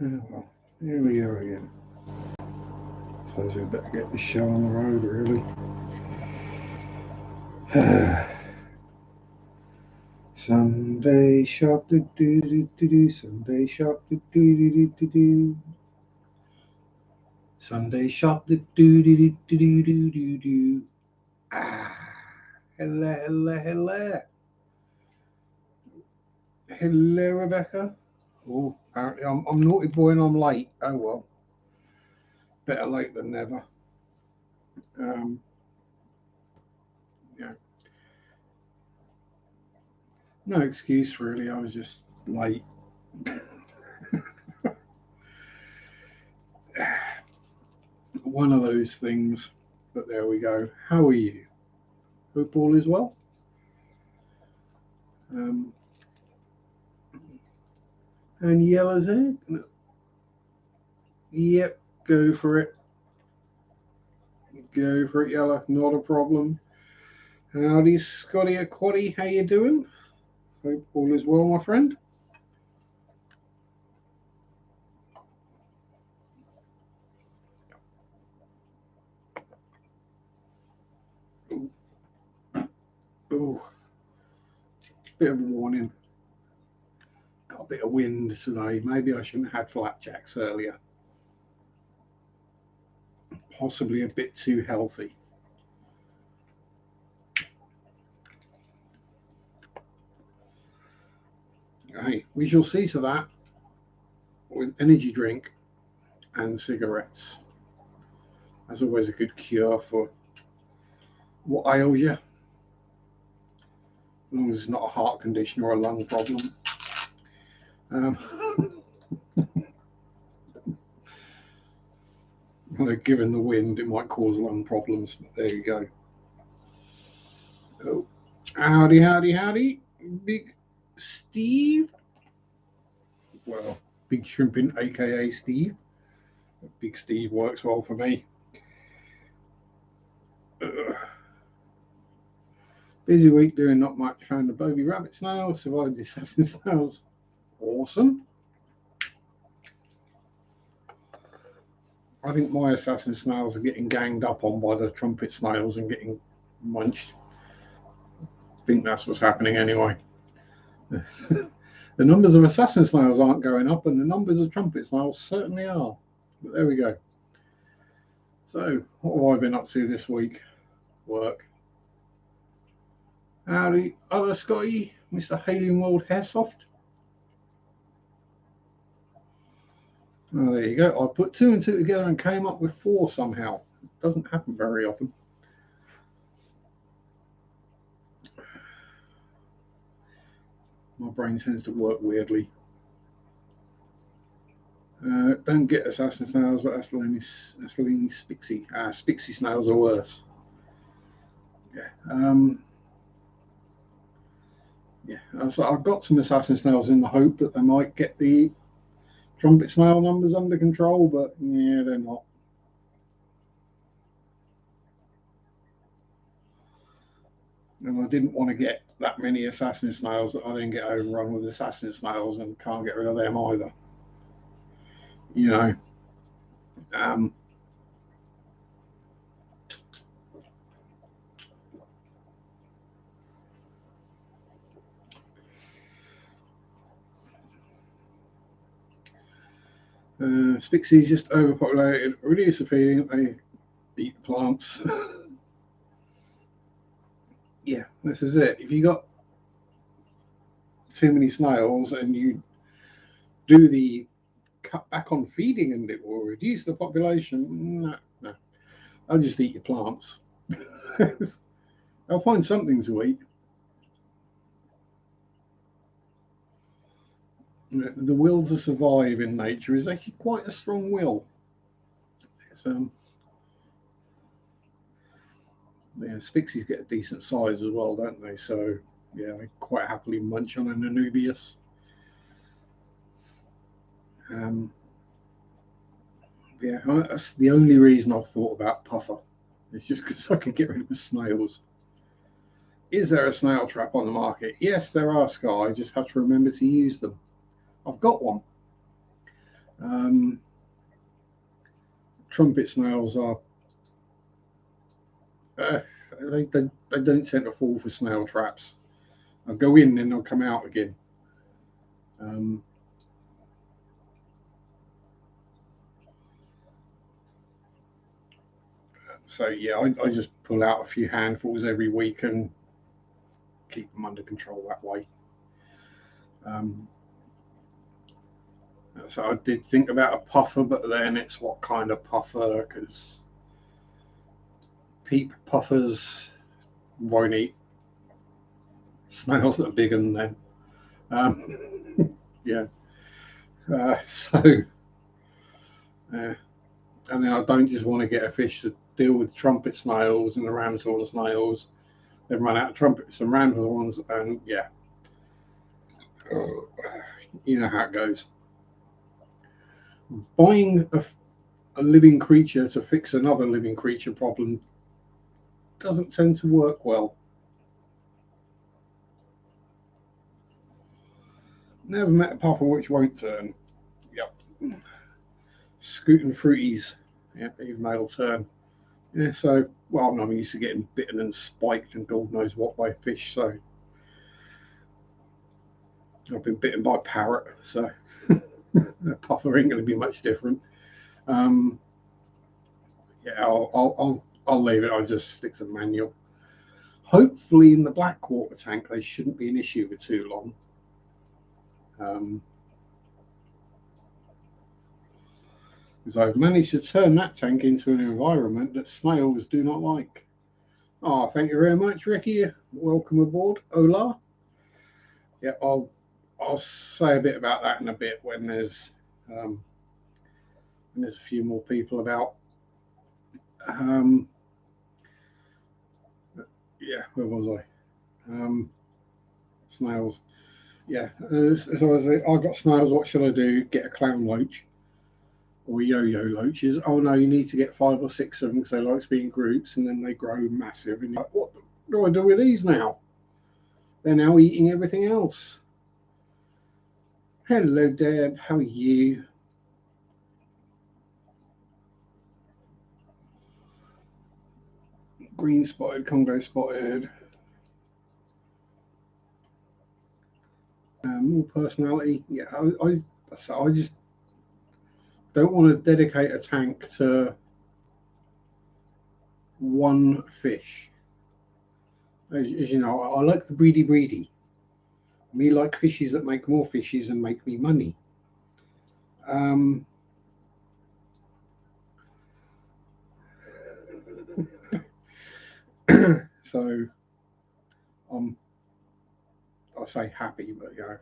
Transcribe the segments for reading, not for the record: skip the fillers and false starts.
Oh, well, here we go again. Suppose we better get this show on the road, really. Sunday shop, do do do do do. Sunday shop, do do do do do. Sunday shop, do do do do do do do do. Ah, hello, hello, hello, hello, Rebecca. Oh, apparently I'm naughty boy and I'm late. Oh well, better late than never. Um, yeah, no excuse really. I was just late. One of those things. But there we go. How are you? Hope all is well. Um, and Yella's egg. Yep, go for it. Go for it, Yella. Not a problem. Howdy, Scotty Aquati. How you doing? Hope all is well, my friend. Oh, bit of a warning. Got a bit of wind today. Maybe I shouldn't have had flapjacks earlier. Possibly a bit too healthy. Hey, we shall see to that with energy drink and cigarettes. That's always a good cure for what ails you, as long as it's not a heart condition or a lung problem. Um, given the wind, it might cause lung problems. But there you go. Oh, howdy, howdy, howdy, Big Steve. Well, Big Shrimpin, aka Steve. Big Steve works well for me. Busy week doing not much. Found a Bovie rabbit snail, survived the assassin snails. Awesome. I think my assassin snails are getting ganged up on by the trumpet snails and getting munched. I think that's what's happening anyway. The numbers of assassin snails aren't going up, and the numbers of trumpet snails certainly are. But there we go. So, what have I been up to this week? Work. Howdy, other Scotty, Mr. Halion World Hairsoft. Oh, there you go. I put two and two together and came up with four somehow. It doesn't happen very often. My brain tends to work weirdly. Don't get assassin snails, but that's the only Spixie. Spixie snails are worse. Yeah. Yeah. So I've got some assassin snails in the hope that they might get the trumpet snail numbers under control, but yeah, they're not. And I didn't want to get that many assassin snails that I then get overrun with assassin snails and can't get rid of them either. You know. Um, Spixie is just overpopulated, reduce the feeding, they eat the plants. Yeah, this is it. If you got too many snails and you do the cut back on feeding and it will reduce the population, no. I'll just eat your plants. I'll find something to eat. The will to survive in nature is actually quite a strong will. It's, yeah, Spixies get a decent size as well, don't they? So, yeah, they quite happily munch on an Anubius. Yeah, that's the only reason I've thought about puffer. It's just because I can get rid of the snails. Is there a snail trap on the market? Yes, there are, Sky. I just have to remember to use them. I've got one. Trumpet snails are uh, they don't tend to fall for snail traps. They'll go in and they'll come out again. Um, so yeah, I just pull out a few handfuls every week and keep them under control that way. Um, so I did think about a puffer, but then it's what kind of puffer? Because peep puffers won't eat snails that are bigger than them. Yeah. So, I mean, I don't just want to get a fish to deal with trumpet snails and the ramshorn snails. Then run out of trumpets and ramshorns, and yeah, you know how it goes. Buying a living creature to fix another living creature problem doesn't tend to work well. Never met a puffer which won't turn. Yep. Scooting fruities. Yeah, even they'll turn. Yeah, so, well, I'm used to getting bitten and spiked and God knows what by fish, so I've been bitten by a parrot, so the puffer ain't going to be much different. Um, yeah, I'll leave it. I'll just stick to manual. Hopefully, in the black water tank, they shouldn't be an issue for too long. Because I've managed to turn that tank into an environment that snails do not like. Oh, thank you very much, Ricky. Welcome aboard. Hola. Yeah, I'll say a bit about that in a bit um, when there's a few more people about. Um, yeah, where was I? Snails. Yeah, so I got snails. What should I do? Get a clown loach or yo-yo loaches? Oh no, you need to get 5 or 6 of them because they like to be in groups, and then they grow massive. And you're like, what do I do with these now? They're now eating everything else. Hello, Deb. How are you? Green spotted, Congo spotted. More personality. Yeah, I just don't want to dedicate a tank to one fish. As you know, I like the breedy. Me like fishes that make more fishes and make me money. Um, so I'm, I say happy, but you know,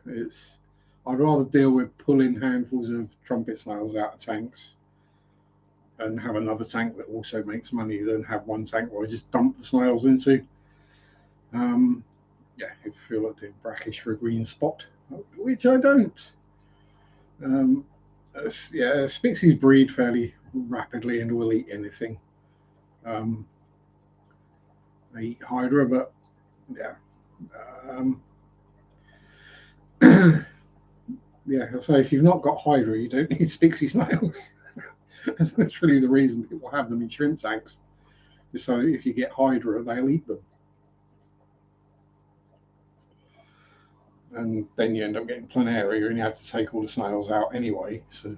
I'd rather deal with pulling handfuls of trumpet snails out of tanks and have another tank that also makes money than have one tank where I just dump the snails into. Um, yeah, if you feel like doing brackish for a green spot, which I don't. Um, yeah, Spixies breed fairly rapidly and will eat anything. Um, they eat Hydra, but yeah. Um, yeah, so if you've not got Hydra, you don't need Spixie snails. That's literally the reason people have them in shrimp tanks. So if you get Hydra, they'll eat them. And then you end up getting planaria and you have to take all the snails out anyway. So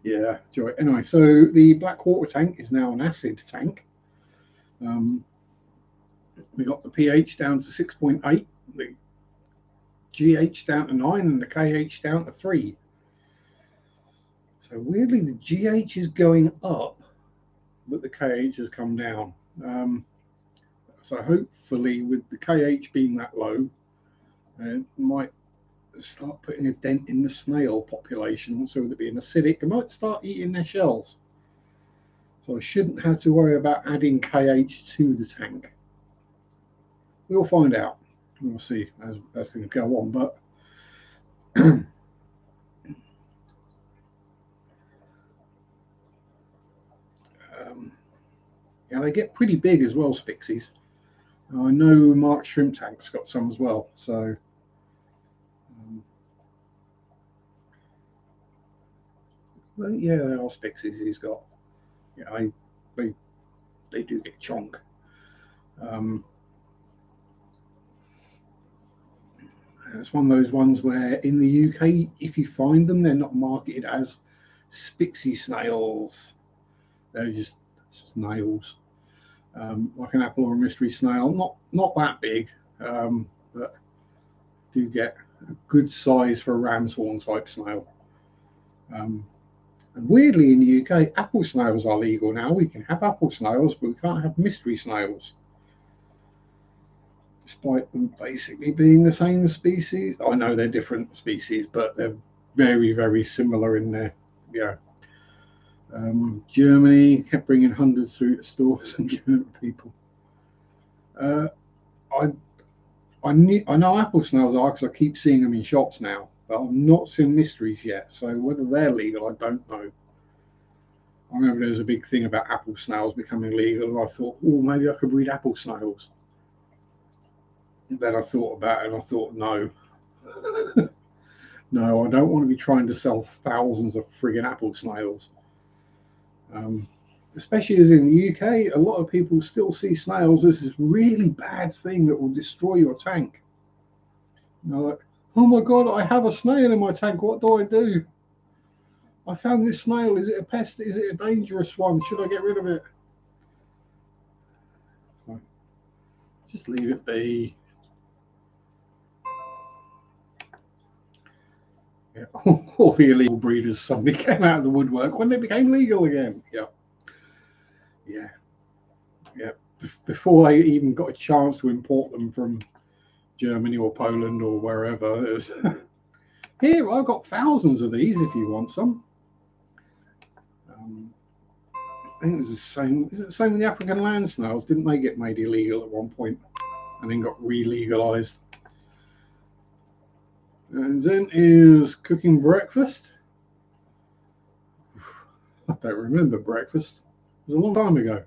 yeah, joy. Anyway, so the black water tank is now an acid tank. Um, we got the pH down to 6.8, the GH down to 9, and the KH down to 3. So weirdly, the GH is going up, but the KH has come down. So hopefully, with the KH being that low, it might start putting a dent in the snail population. So with it being acidic, it might start eating their shells. So I shouldn't have to worry about adding KH to the tank. We'll find out. We'll see as things go on. But yeah, they get pretty big as well, Spixies. I know Mark Shrimp Tank's got some as well. So Well, yeah, they are Spixies he's got. Yeah, they, they do get chonk. Um, it's one of those ones where in the UK, if you find them, they're not marketed as Spixie snails. They're just snails, like an apple or a mystery snail. Not that big, but do get a good size for a ram's horn type snail. Um, and weirdly, in the UK, apple snails are legal now. We can have apple snails, but we can't have mystery snails, despite them basically being the same species. I know they're different species, but they're very, very similar in there. Yeah. Germany kept bringing hundreds through to stores and giving them to people. Uh, I I know apple snails are because I keep seeing them in shops now, but I've not seen mysteries yet. So whether they're legal, I don't know. I remember there was a big thing about apple snails becoming legal, and I thought, oh, maybe I could breed apple snails. Then I thought about it, and I thought, no, no, I don't want to be trying to sell thousands of frigging apple snails. Um, Especially as in the UK, a lot of people still see snails as this really bad thing that will destroy your tank. You know, like, oh my god, I have a snail in my tank. What do I do? I found this snail. Is it a pest? Is it a dangerous one? Should I get rid of it? So just leave it be. Yeah. All the illegal breeders suddenly came out of the woodwork when they became legal again. Yeah, yeah, yeah. Before they even got a chance to import them from Germany or Poland or wherever, it was here. I've got thousands of these. If you want some. Um, I think it was the same. Is it the same with the African land snails? Didn't they get made illegal at one point and then got re-legalized? And then is cooking breakfast. I don't remember breakfast. It was a long time ago.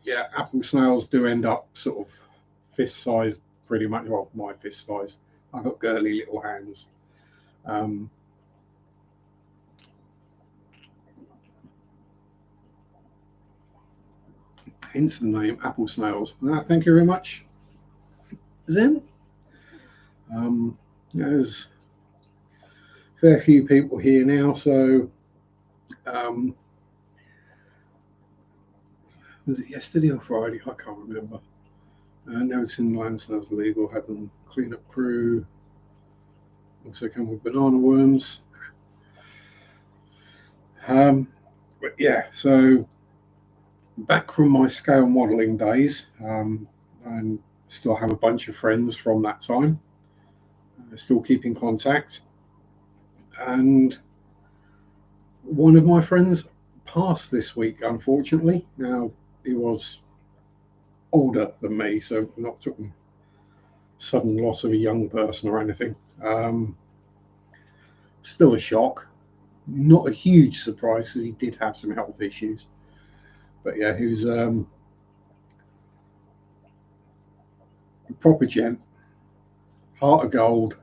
Yeah, apple snails do end up sort of fist sized, pretty much. Well, my fist size. I've got girly little hands. Um, Hence the name apple snails. Thank you very much, Zen. Yeah, there's a fair few people here now, so um, was it yesterday or Friday? I can't remember. Never seen land snails legal. Had them clean up crew. Also come with banana worms. But yeah, so back from my scale modelling days, and still have a bunch of friends from that time. Still keep in contact, and one of my friends passed this week, unfortunately. Now he was older than me, so not talking sudden loss of a young person or anything. Still a shock, not a huge surprise because he did have some health issues. But yeah, he was a proper gent, heart of gold,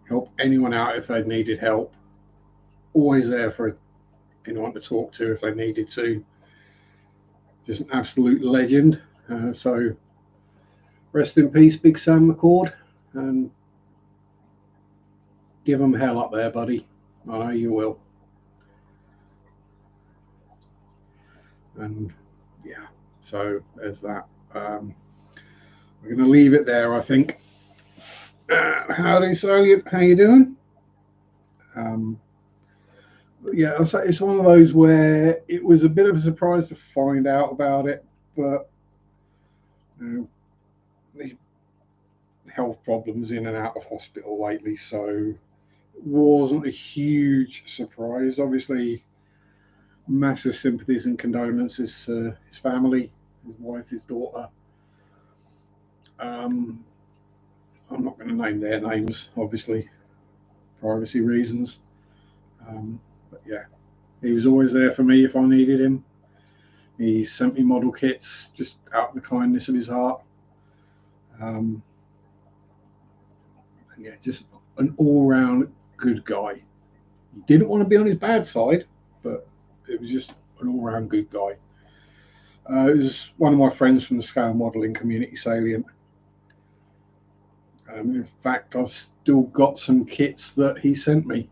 help anyone out if they needed help, always there for anyone to talk to if they needed to. Just an absolute legend. So rest in peace, Big Sam McCord, and give them hell up there, buddy. I know you will. And yeah, so there's that. We're going to leave it there, I think. Howdy, Salient. How you doing? Um, yeah, I'll say it's one of those where it was a bit of a surprise to find out about it, but you know, the health problems in and out of hospital lately, so it wasn't a huge surprise. Obviously, massive sympathies and condolences to his family, his wife, his daughter. Um, I'm not going to name their names, obviously, privacy reasons. But yeah, he was always there for me if I needed him. He sent me model kits just out of the kindness of his heart. Um, and yeah, just an all-round good guy. He didn't want to be on his bad side, but it was just an all-round good guy. It was one of my friends from the scale modelling community, Salient. In fact, I've still got some kits that he sent me.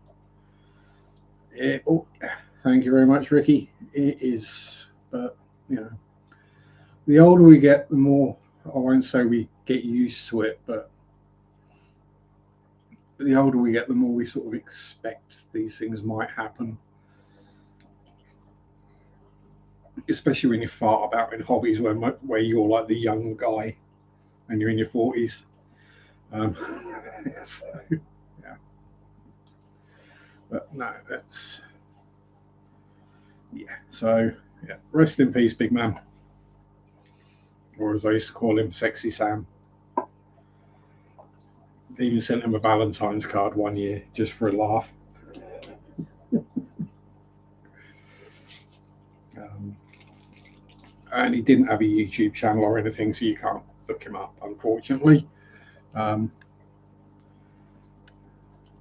Thank you very much, Ricky. It is, but you know, the older we get, the more, I won't say we get used to it, but the older we get, the more we sort of expect these things might happen. Especially when you fart about in hobbies where you're like the young guy and you're in your 40s. So, yeah. But no, that's, yeah. So, yeah, rest in peace, big man. Or as I used to call him, Sexy Sam. Even sent him a Valentine's card one year just for a laugh. And he didn't have a YouTube channel or anything, so you can't look him up, unfortunately. But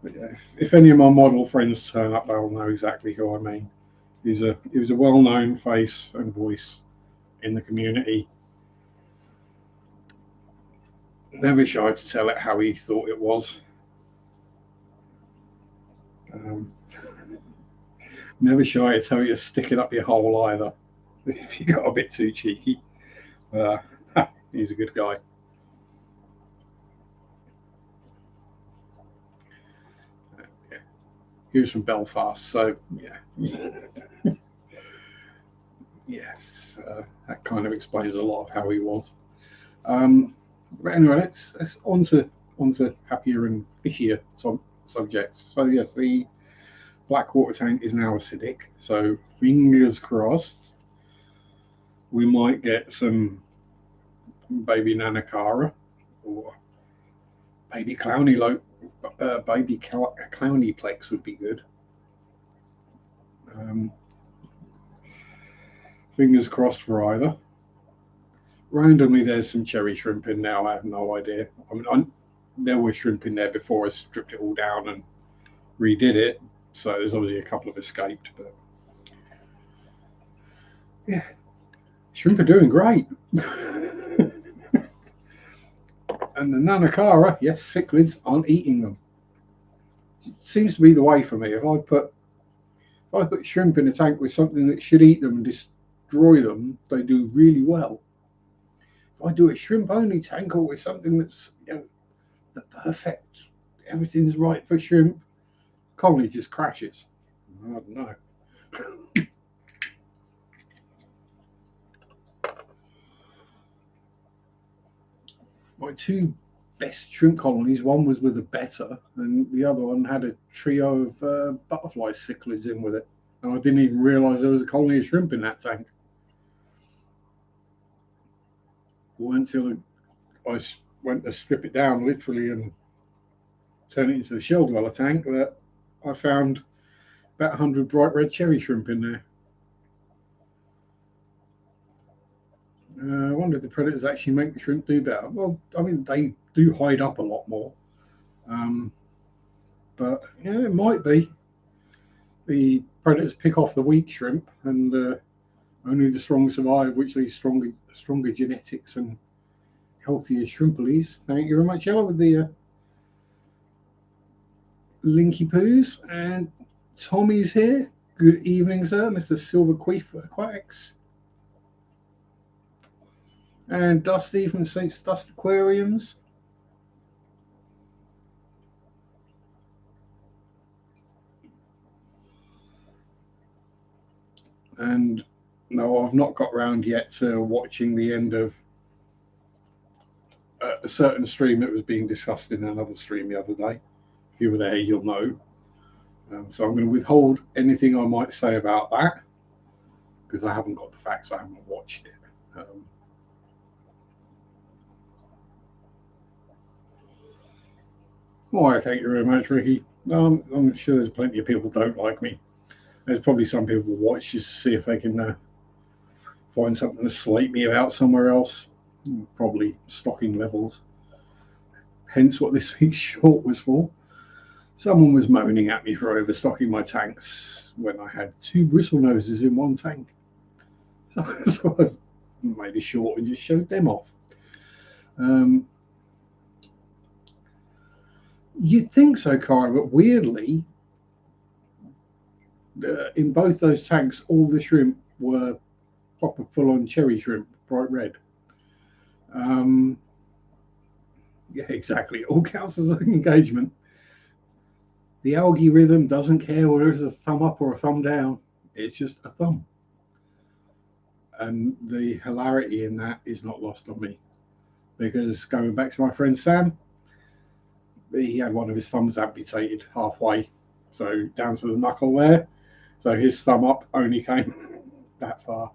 yeah, if any of my model friends turn up, they'll know exactly who I mean. He was a well-known face and voice in the community. Never shy to tell it how he thought it was. Never shy to tell you to stick it up your hole either, if you got a bit too cheeky. He's a good guy. He was from Belfast, so yeah. Yes, that kind of explains a lot of how he was. But anyway, let's on to happier and fishier subjects. So yes, the black water tank is now acidic. So fingers crossed, we might get some baby Nanakara or baby baby Clowneyplex would be good. Fingers crossed for either. Randomly, there's some cherry shrimp in now. I have no idea. I mean, there was shrimp in there before I stripped it all down and redid it. So there's obviously a couple of escaped, but yeah, shrimp are doing great. And the Nanakara, yes, cichlids aren't eating them. It seems to be the way for me. If I put shrimp in a tank with something that should eat them and destroy them, they do really well. If I do a shrimp only tank or with something that's the perfect, everything's right for shrimp, colony just crashes. I don't know. My two best shrimp colonies, one was with a betta, and the other one had a trio of butterfly cichlids in with it. And I didn't even realise there was a colony of shrimp in that tank. Well, until I went to strip it down literally and turn it into the shell dweller tank, that I found about 100 bright red cherry shrimp in there. I wonder if the predators actually make the shrimp do better. Well, I mean, they do hide up a lot more. But yeah, it might be. The predators pick off the weak shrimp, and only the strong survive, which leaves stronger genetics and healthier shrimplies. Thank you very much, Ella, with the linky poos. And Tommy's here. Good evening, sir, Mr. Silver Queef Aquatics. And Dusty from Saint's Dust Aquariums. And no, I've not got round yet to watching the end of a certain stream that was being discussed in another stream the other day. If you were there, you'll know. So I'm going to withhold anything I might say about that because I haven't got the facts. I haven't watched it. Why, thank you very much, Ricky. I'm sure there's plenty of people who don't like me. There's probably some people who watch just to see if they can find something to slate me about somewhere else. Probably stocking levels. Hence what this week's short was for. Someone was moaning at me for overstocking my tanks when I had 2 bristle noses in one tank. So I made a short and just showed them off. You'd think so, Cara, but weirdly, in both those tanks, all the shrimp were proper full-on cherry shrimp, bright red. Yeah, exactly. It all counts as an engagement. The algae rhythm doesn't care whether it's a thumb up or a thumb down. It's just a thumb. And the hilarity in that is not lost on me. Because going back to my friend Sam, he had one of his thumbs amputated halfway. So down to the knuckle there. So his thumb up only came that far.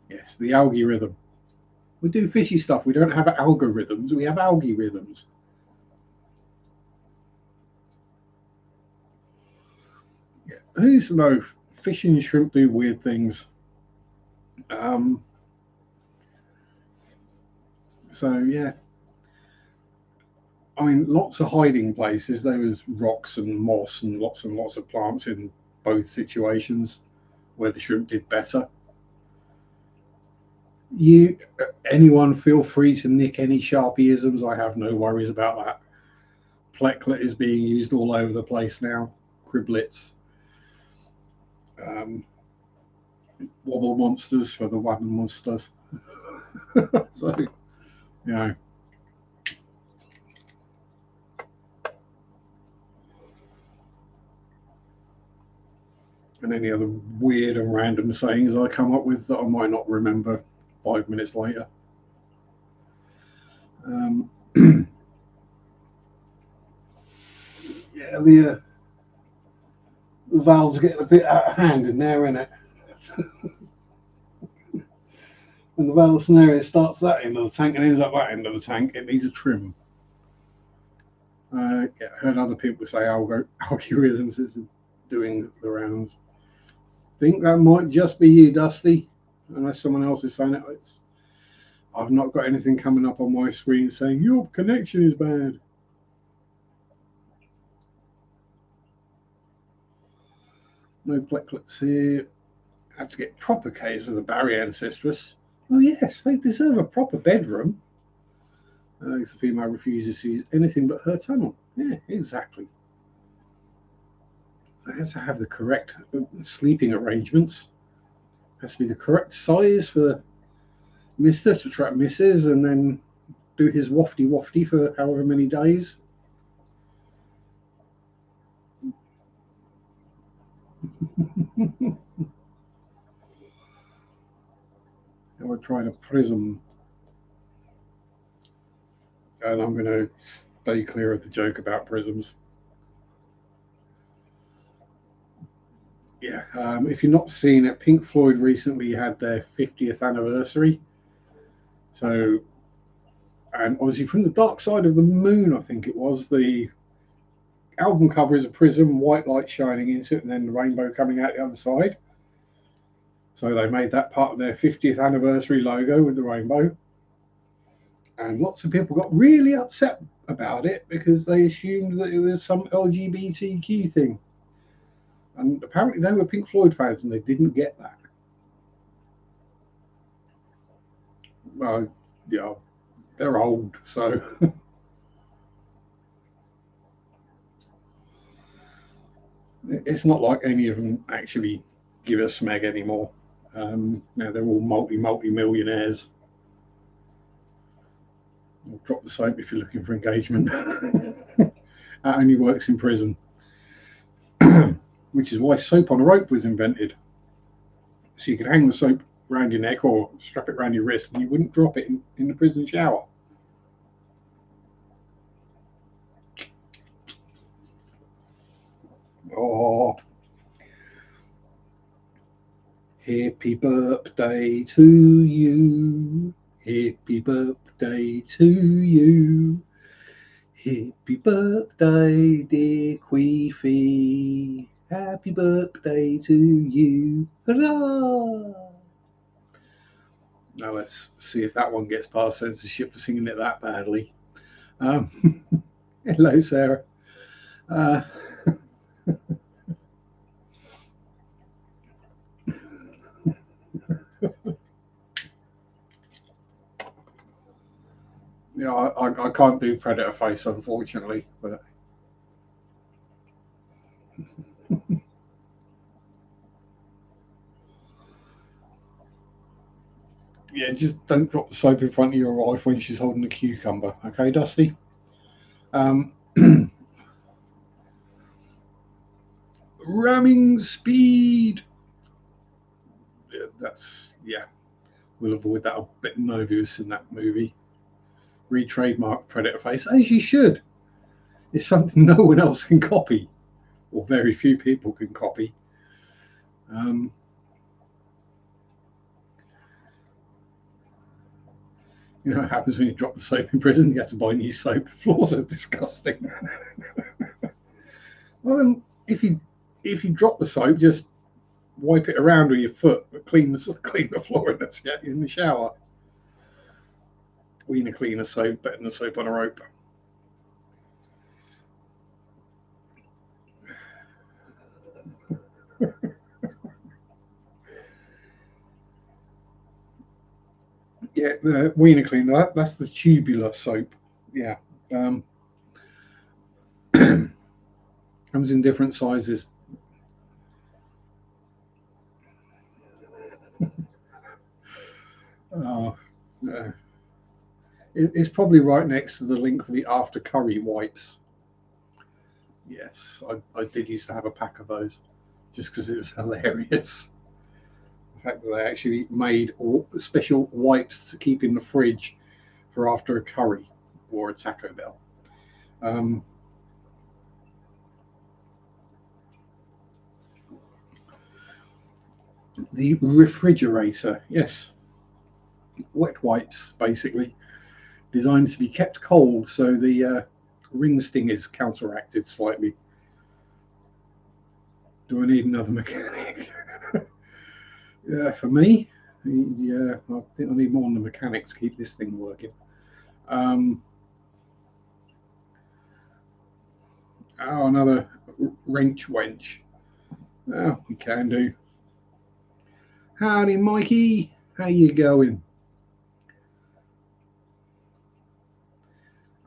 Yes, the algae rhythm. We do fishy stuff. We don't have algorithms. We have algae rhythms. Yeah. Who used to know fish and shrimp do weird things? So yeah, I mean, lots of hiding places. There was rocks and moss and lots of plants in both situations where the shrimp did better. You, anyone, feel free to nick any Sharpieisms. I have no worries about that. Plecklet is being used all over the place now. Criblets, um, wobble monsters for the wobble monsters. So, you know. And any other weird and random sayings I come up with that I might not remember 5 minutes later. Um, yeah, the valve's getting a bit out of hand in there, isn't it? When the valve scenario starts that end of the tank and ends up that end of the tank, it needs a trim. Yeah, I heard other people say algorithms is doing the rounds. Think that might just be you, Dusty, unless someone else is saying it. I've not got anything coming up on my screen saying your connection is bad. No plecklets here. Had to get proper caves with the barrier ancestress. Oh yes, they deserve a proper bedroom. The female refuses to use anything but her tunnel. Yeah, exactly. They have to have the correct sleeping arrangements. Has to be the correct size for Mister to trap Mrs. and then do his wafty for however many days. I would try a prism, and I'm going to stay clear of the joke about prisms. Yeah, if you're not seeing it, Pink Floyd recently had their 50th anniversary. So, and obviously from the Dark Side of the Moon, I think it was, the album cover is a prism, white light shining into it, and then the rainbow coming out the other side. So they made that part of their 50th anniversary logo with the rainbow. And lots of people got really upset about it because they assumed that it was some LGBTQ thing. And apparently they were Pink Floyd fans and they didn't get that. Well, yeah, they're old, so it's not like any of them actually give a smeg anymore. Now they're all multi millionaires. Drop the soap if you're looking for engagement. That only works in prison, which is why soap on a rope was invented. So you could hang the soap around your neck or strap it around your wrist, and you wouldn't drop it in the prison shower. Oh, happy birthday to you. Happy birthday to you. Happy birthday, dear Queefy. Happy birthday to you. Hurrah! Now let's see if that one gets past censorship for singing it that badly. Hello, Sarah. Uh, yeah, I can't do predator face, unfortunately, but yeah, just don't drop the soap in front of your wife when she's holding a cucumber, okay, Dusty? Um, ramming speed. Yeah, yeah. We'll avoid that a bit Mobius in that movie. Re-trademark Predator face, as you should. It's something no one else can copy, or very few people can copy. Um, you know what happens when you drop the soap in prison? You have to buy new soap. Floors are disgusting. Well, then, if you drop the soap, just wipe it around with your foot, but clean the floor in the shower. Wiener cleaner soap better than soap on a rope. Yeah, the wiener cleaner. That's the tubular soap. Yeah, um, comes in different sizes. Uh, uh, it's probably right next to the link for the after curry wipes. Yes, I did used to have a pack of those, just because it was hilarious. The fact that they actually made special wipes to keep in the fridge for after a curry or a Taco Bell. Um, the refrigerator, yes, wet wipes basically designed to be kept cold so the ring sting is counteracted slightly. Do I need another mechanic? Yeah, for me, yeah, I think I need more than the mechanic to keep this thing working. Um, oh, another wrench wench. Oh, we can do. Howdy, Mikey. How you going?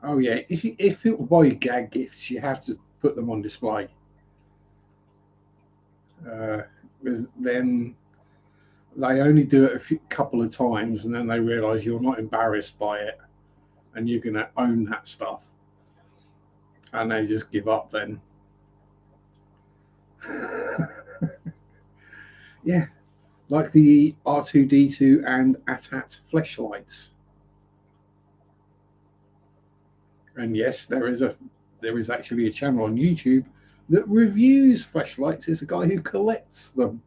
Oh yeah, if people buy you gag gifts, you have to put them on display. Because then they only do it couple of times, and then they realise you're not embarrassed by it, and you're going to own that stuff, and they just give up then. Yeah, like the R2D2 and AT-AT fleshlights. And yes, there is actually a channel on YouTube that reviews fleshlights. It's a guy who collects them.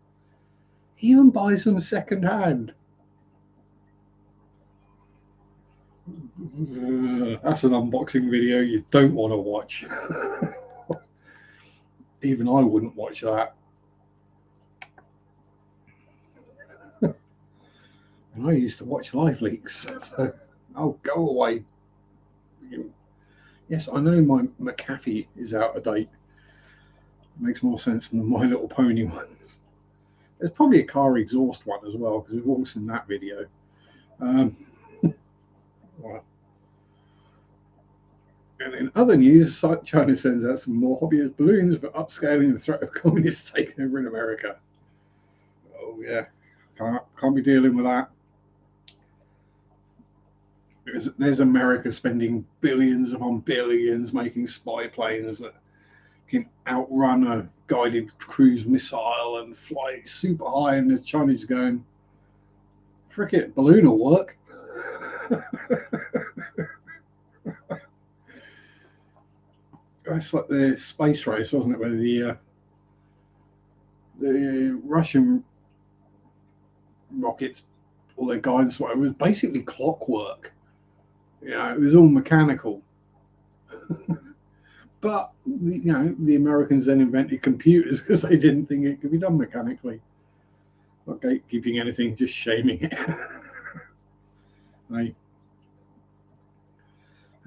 He even buys them second hand. That's an unboxing video you don't want to watch. Even I wouldn't watch that. And I used to watch live leaks. So, oh, go away. Yes, I know my McAfee is out of date. It makes more sense than the My Little Pony ones. There's probably a car exhaust one as well, because we've all seen that video. Um, well, and in other news, China sends out some more hobbyist balloons for upscaling the threat of communists taking over in America. Oh yeah, can't be dealing with that. There's America spending billions upon billions making spy planes that can outrun a guided cruise missile and fly super high, and the Chinese going, frick it, balloon will work. It's like the space race, wasn't it? Where the Russian rockets, all their guidance, whatever, it was basically clockwork. You know, it was all mechanical. But the Americans then invented computers because they didn't think it could be done mechanically. Not gatekeeping anything, just shaming it. Hey,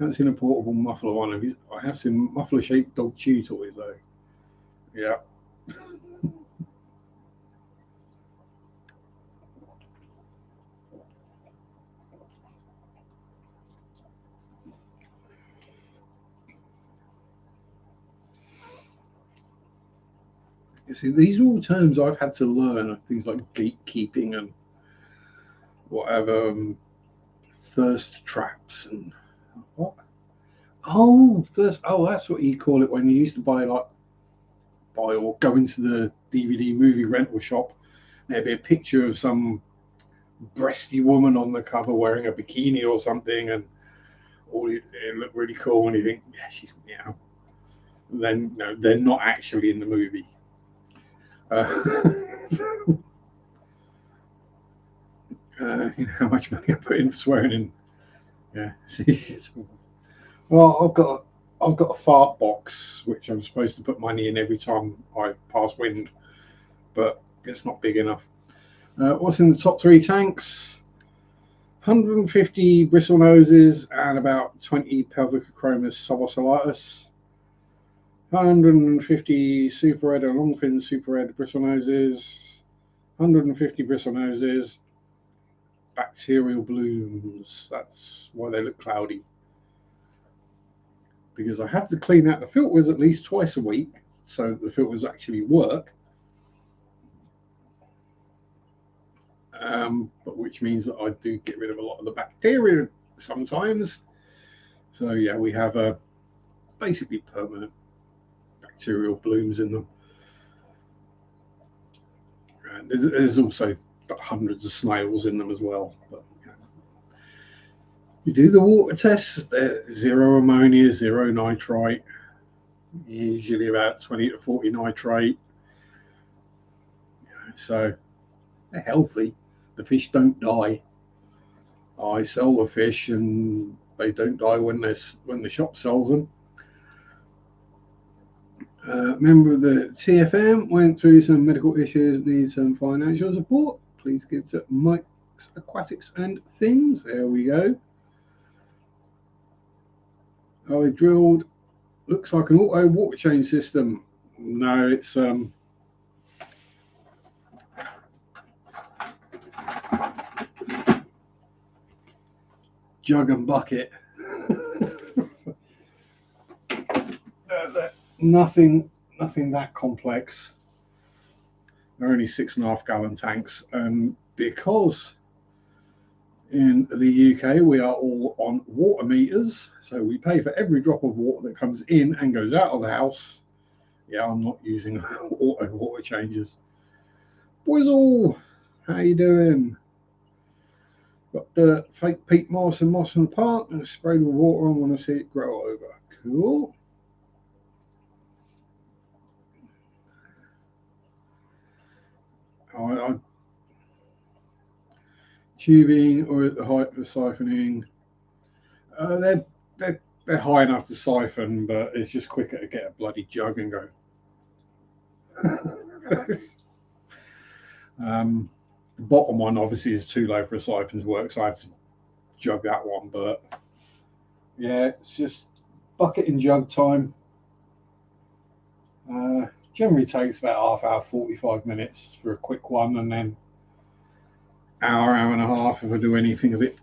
haven't seen a portable muffler one of these. I have seen muffler-shaped dog chew toys though. Yeah. You see, these are all terms I've had to learn. Things like gatekeeping and whatever, thirst traps and what? Oh, thirst. Oh, that's what you call it when you used to buy or go into the DVD movie rental shop. There'd be a picture of some breasty woman on the cover wearing a bikini or something, and it looked really cool. And you think, yeah, she's, then no, they're not actually in the movie. How much money I put in for swearing in? Yeah. Well, I've got a fart box which I'm supposed to put money in every time I pass wind, but it's not big enough. What's in the top three tanks? 150 bristle noses and about 20 pelvicochromis subocellitis. 150 super red and longfin super red bristle noses. 150 bristle noses. Bacterial blooms. That's why they look cloudy. Because I have to clean out the filters at least twice a week so the filters actually work. But which means that I do get rid of a lot of the bacteria sometimes. So yeah, we have basically permanent bacterial blooms in them. And there's also hundreds of snails in them as well. But, you do the water tests, zero ammonia, zero nitrite, usually about 20 to 40 nitrate. So they're healthy. The fish don't die. I sell the fish and they don't die when the shop sells them. Member of the TFM went through some medical issues, needs some financial support. Please give to Mike's Aquatics and Things. There we go. I drilled. Looks like an auto water change system. No, it's jug and bucket. Nothing that complex. They're only 6.5 gallon tanks, and because in the UK we are all on water meters, so we pay for every drop of water that comes in and goes out of the house. Yeah, I'm not using auto water changes. Boyzle, how you doing? Got the fake peat moss and moss in the park and sprayed with water. I want to see it grow over. Cool. Tubing or at the height for siphoning. They're high enough to siphon, but it's just quicker to get a bloody jug and go. The bottom one obviously is too low for a siphon's work, so I have to jug that one. But yeah, it's just bucket and jug time. Generally takes about half hour, 45 minutes for a quick one, and then hour and a half if I do anything a bit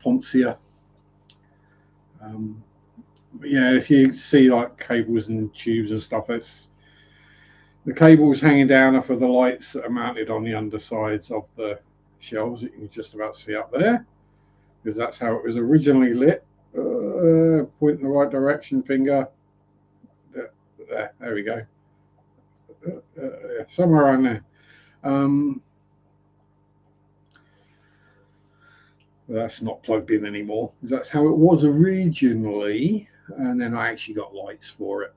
poncier. But yeah, if you see like cables and tubes and stuff, that's the cables hanging down off of the lights that are mounted on the undersides of the shelves that you can just about see up there, because that's how it was originally lit. Point in the right direction, finger. There we go. Somewhere around there. That's not plugged in anymore, because that's how it was originally, and then I actually got lights for it.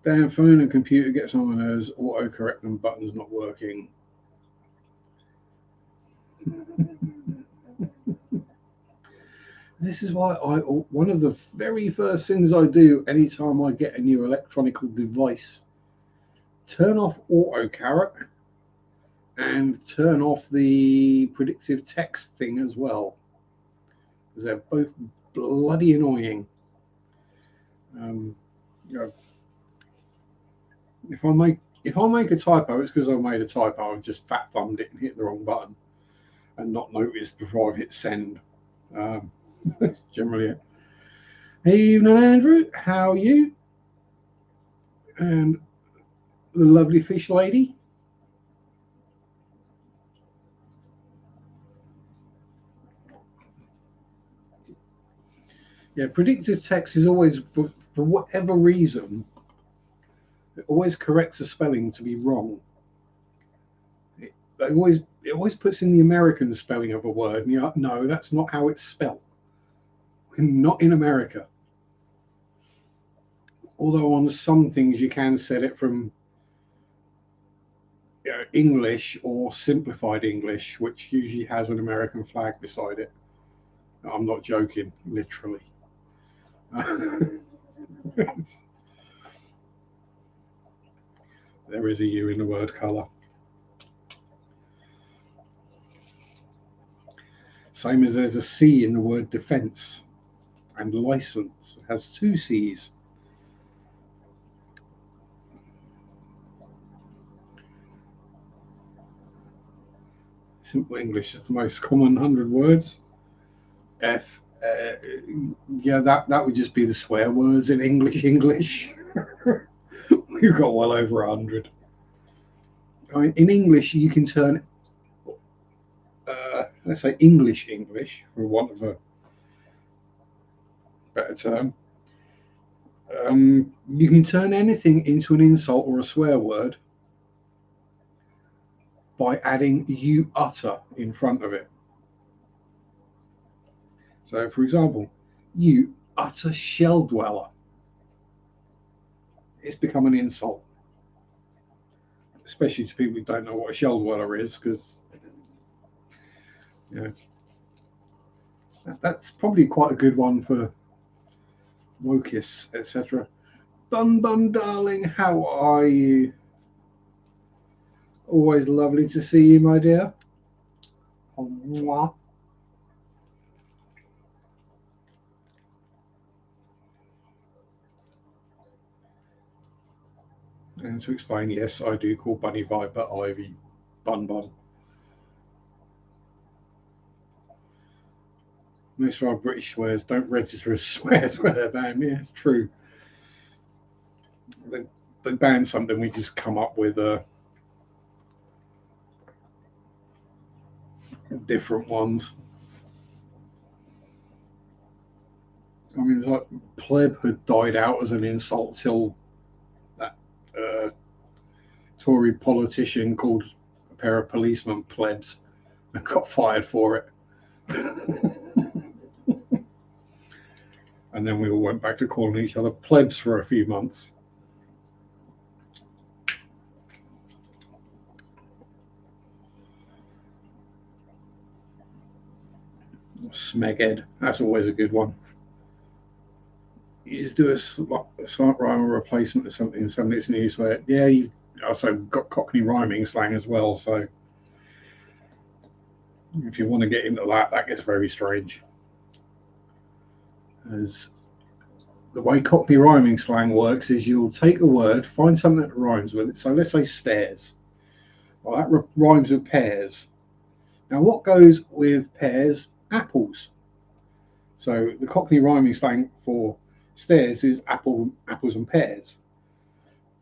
Damn phone and computer gets on my nerves. Autocorrect and buttons not working. This is why one of the very first things I do anytime I get a new electronic device, turn off autocorrect and turn off the predictive text thing as well. because they're both bloody annoying. You know, if I make a typo, it's because I made a typo. I've just fat thumbed it and hit the wrong button and not noticed before I've hit send. That's generally it. Evening, Andrew. How are you? And the lovely fish lady. Yeah, predictive text is always, for whatever reason, it always corrects the spelling to be wrong. It always puts in the American spelling of a word, and you're like, no, that's not how it's spelled. Not in America. Although on some things you can set it from English or simplified English, which usually has an American flag beside it. I'm not joking, literally. There is a U in the word colour. Same as there's a C in the word defence, and license has two C's. Simple English is the most common 100 words. F, yeah, that would just be the swear words in English. We've got well over 100. I mean, in English, you can turn, let's say English, for want of a better term, you can turn anything into an insult or a swear word by adding "you utter" in front of it. So, for example, "you utter shell dweller." It's become an insult, especially to people who don't know what a shell dweller is, because you know, that's probably quite a good one for wokists, etc. Bun Bun, darling, how are you? Always lovely to see you, my dear. Mwah. And to explain, yes, I do call Bunny Viper Ivy Bun Bun. Most of our British swears don't register as swears where they're banned. Yeah, it's true. They ban something, we just come up with different ones. I mean, it's like pleb had died out as an insult till that Tory politician called a pair of policemen plebs and got fired for it. And then we all went back to calling each other plebs for a few months. Smeghead, that's always a good one. You just do a slight rhyme or replacement of something that's new. Where yeah, you also got Cockney rhyming slang as well. So if you want to get into that, that gets very strange. As the way Cockney rhyming slang works is you'll take a word, find something that rhymes with it. So let's say stairs. Well, that rhymes with pears. Now, what goes with pears? Apples. So the Cockney rhyming slang for stairs is apples and pears.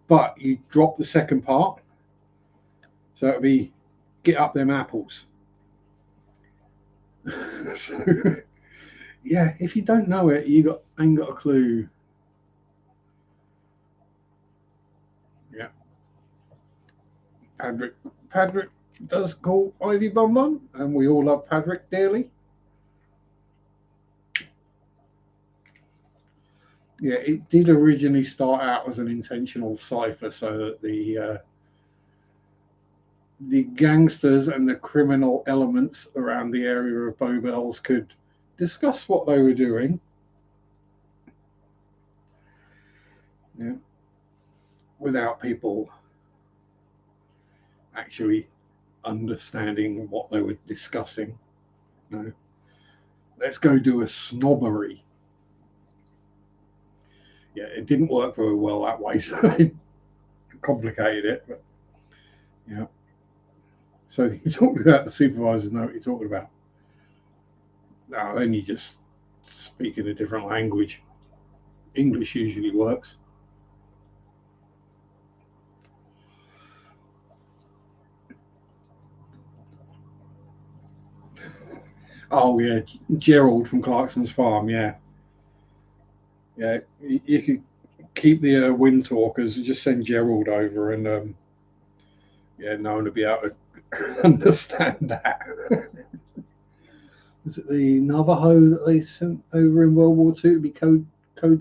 But you drop the second part, so it'll be get up them apples. So yeah, if you don't know it, you ain't got a clue. Yeah, Padrick does call Ivy Bum Bum, and we all love Padrick dearly. Yeah, it did originally start out as an intentional cipher so that the gangsters and the criminal elements around the area of Bowbells could discuss what they were doing. Yeah, without people actually understanding what they were discussing. No, let's go do a snobbery. Yeah, it didn't work very well that way, so it complicated it. But yeah. So you talked about the supervisors know what you're talking about. Now then you just speak in a different language. English usually works. Oh yeah, Gerald from Clarkson's Farm. Yeah, yeah. You could keep the wind talkers and just send Gerald over, and yeah, no one would be able to understand that. Was it the Navajo that they sent over in World War II to be code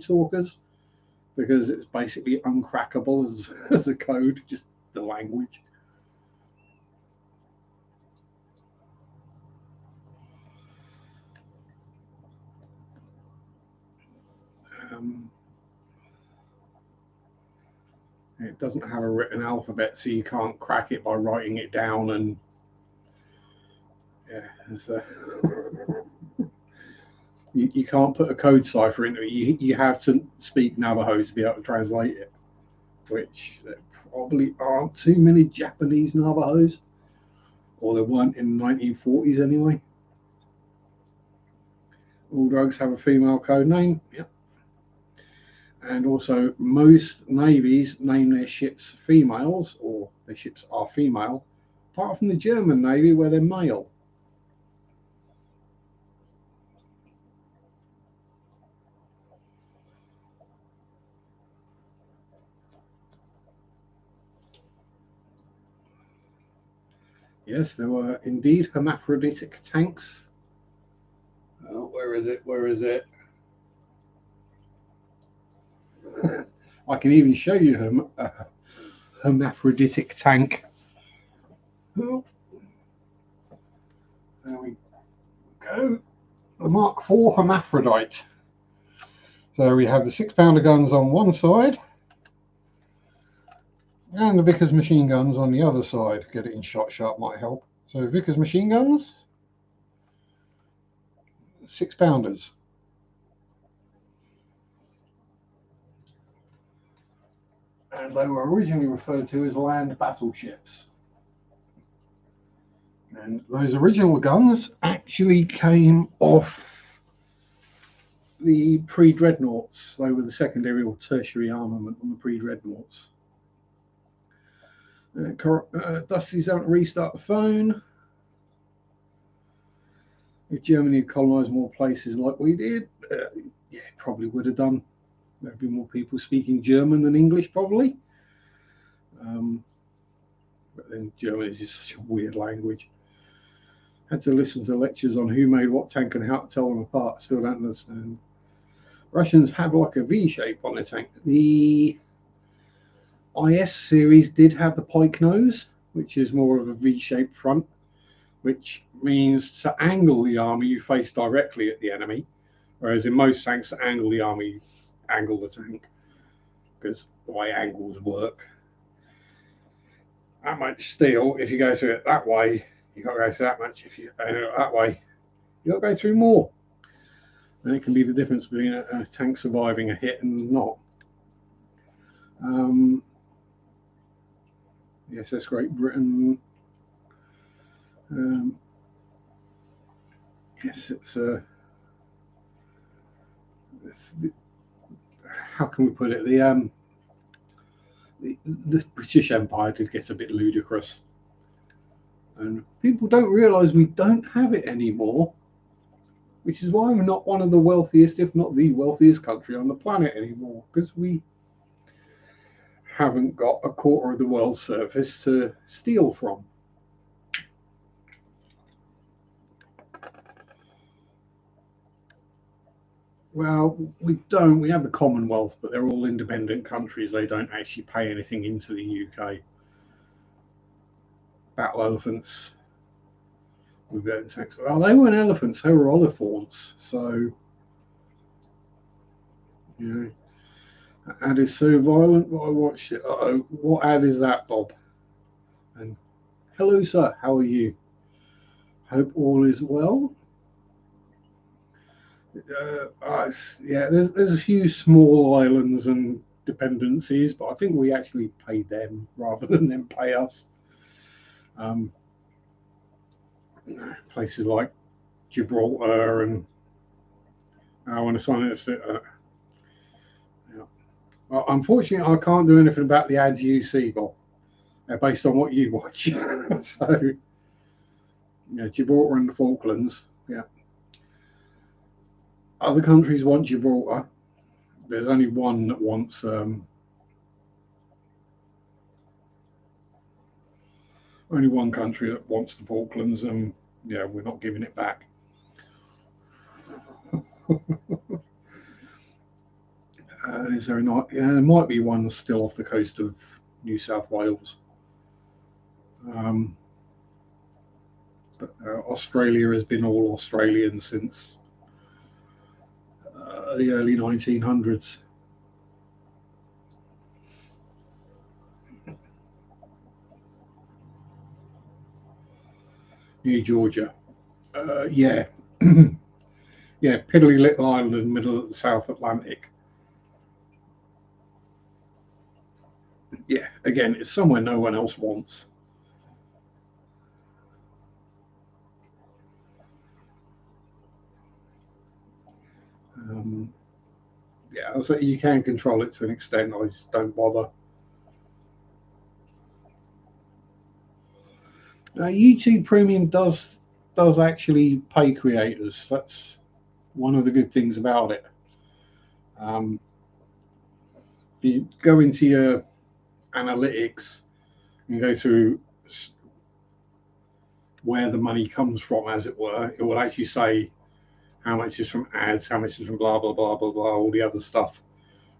talkers? Because it was basically uncrackable as a code, just the language. Um, it doesn't have a written alphabet, so you can't crack it by writing it down. And yeah, you can't put a code cipher into it. You have to speak Navajo to be able to translate it, which there probably aren't too many Japanese Navajos, or there weren't in the 1940s anyway. All drugs have a female code name. Yep. And also, most navies name their ships females, or their ships are female, apart from the German Navy, where they're male. Yes, there were indeed hermaphroditic tanks. Oh, where is it? Where is it? I can even show you a hermaphroditic tank. Oh, there we go. The Mark IV hermaphrodite. So we have the 6-pounder guns on one side and the Vickers machine guns on the other side. Get it in shot sharp might help. So Vickers machine guns, 6-pounders. And they were originally referred to as land battleships. And those original guns actually came off the pre-dreadnoughts. They were the secondary or tertiary armament on the pre-dreadnoughts. Dusty's having to restart the phone. If Germany had colonised more places like we did, yeah, probably would have done. There'd be more people speaking German than English, probably. But then German is just such a weird language. Had to listen to lectures on who made what tank and how to tell them apart. Still don't understand. Russians had like a V shape on their tank. The IS series did have the pike nose, which is more of a V-shaped front, which means to angle the army, you face directly at the enemy, whereas in most tanks, to angle the army, you angle the tank, because the way angles work. That much steel, if you go through it that way, you've got to go through that much. If you go that way, you've got to go through more. And it can be the difference between a tank surviving a hit and not. The SS Great Britain. Yes, it's how can we put it? The British Empire did get a bit ludicrous, and people don't realise we don't have it anymore, which is why we're not one of the wealthiest, if not the wealthiest country on the planet anymore, because we haven't got a quarter of the world's surface to steal from. Well, we don't. We have the Commonwealth, but they're all independent countries. They don't actually pay anything into the UK. Battle elephants. Well, they weren't elephants. They were oliphants. So, you know, that ad is so violent. I watched it. Uh-oh, what ad is that, Bob? And hello, sir. How are you? Hope all is well. Yeah, there's a few small islands and dependencies, but I think we actually pay them rather than them pay us. Um, Places like Gibraltar and I want to sign it. Yeah. Well, unfortunately, I can't do anything about the ads you see, Bob. They're based on what you watch. So, yeah, Gibraltar and the Falklands. Yeah, other countries want Gibraltar. There's only one that wants. Only one country that wants the Falklands, and yeah, we're not giving it back. Is there not? Yeah, there might be one still off the coast of New South Wales. Um, but Australia has been all Australian since the early 1900s. New Georgia. Yeah. Yeah, piddly little island in the middle of the South Atlantic. Yeah, again, it's somewhere no one else wants. Um, yeah, so you can control it to an extent. I just don't bother. YouTube Premium does actually pay creators. That's one of the good things about it. Um, you go into your analytics and go through where the money comes from, as it were. It will actually say how much is from ads, how much is from blah blah blah blah blah, all the other stuff.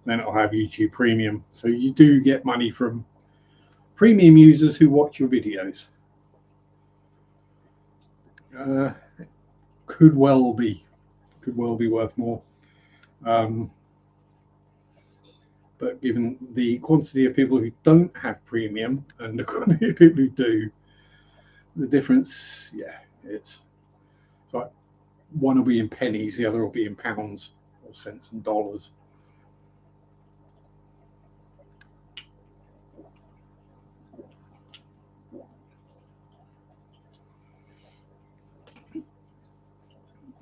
Then it'll have YouTube Premium. So you do get money from premium users who watch your videos. Uh, could well be, could well be worth more. Um, but given the quantity of people who don't have premium and the quantity of people who do, the difference, yeah, it's like one will be in pennies, the other will be in pounds or cents and dollars.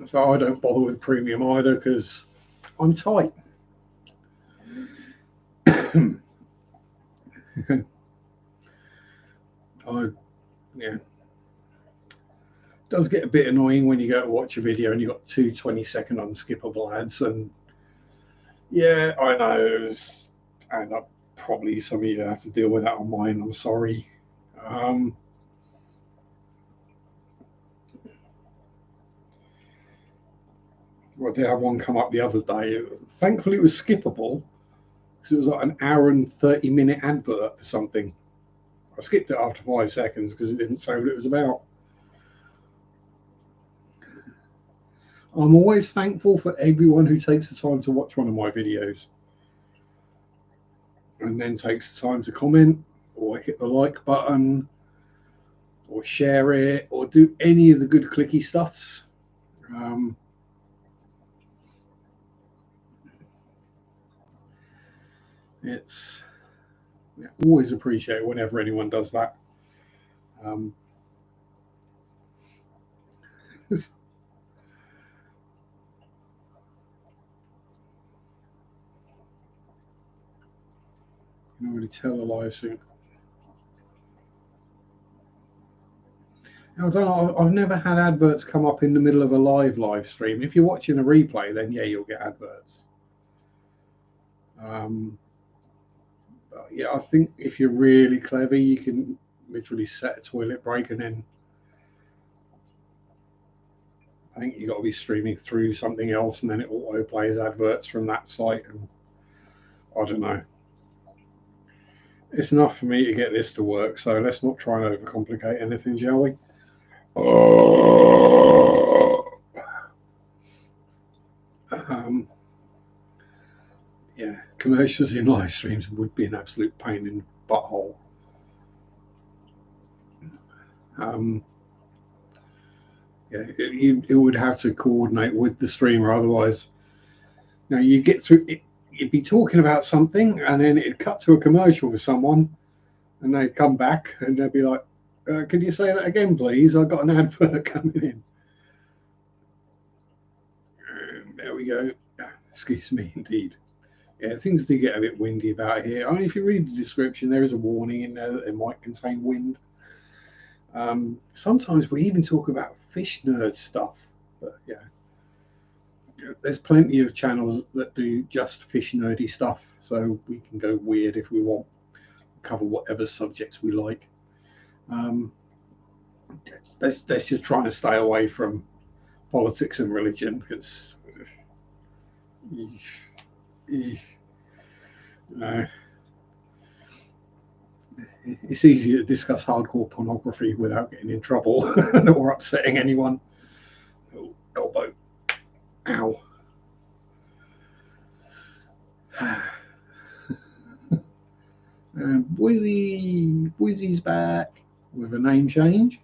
So I don't bother with premium either because I'm tight. I Yeah, it does get a bit annoying when you go to watch a video and you've got two 20-second unskippable ads. And yeah, I know. And probably some of you have to deal with that on mine. I'm sorry. Um, I did have one come up the other day. Thankfully, it was skippable because it was like an hour and 30-minute advert for something. I skipped it after 5 seconds because it didn't say what it was about. I'm always thankful for everyone who takes the time to watch one of my videos and then takes the time to comment or hit the like button or share it or do any of the good clicky stuffs. Um, it's always appreciate whenever anyone does that. Um, you can already tell a live stream. I don't know. I've never had adverts come up in the middle of a live stream. If you're watching a replay, then yeah, you'll get adverts. Um, yeah, I think if you're really clever, you can literally set a toilet break and then I think you got to be streaming through something else and then it auto plays adverts from that site. And I don't know. It's enough for me to get this to work, so let's not try and overcomplicate anything, shall we? Um, yeah, commercials in live streams would be an absolute pain in the butthole. Um, Yeah, it would have to coordinate with the streamer, otherwise, you get through it. You'd be talking about something, and then it'd cut to a commercial with someone, and they'd come back and they'd be like, "Could you say that again, please? I've got an advert coming in." There we go. Excuse me, indeed. Yeah, things do get a bit windy about here. I mean, if you read the description, there is a warning in there that it might contain wind. Sometimes we even talk about fish nerd stuff, but yeah, there's plenty of channels that do just fish nerdy stuff, so we can go weird if we want, cover whatever subjects we like. Um, let's just try to stay away from politics and religion because uh, it's easier to discuss hardcore pornography without getting in trouble or upsetting anyone. Oh, elbow. Ow. Boisy's back with a name change.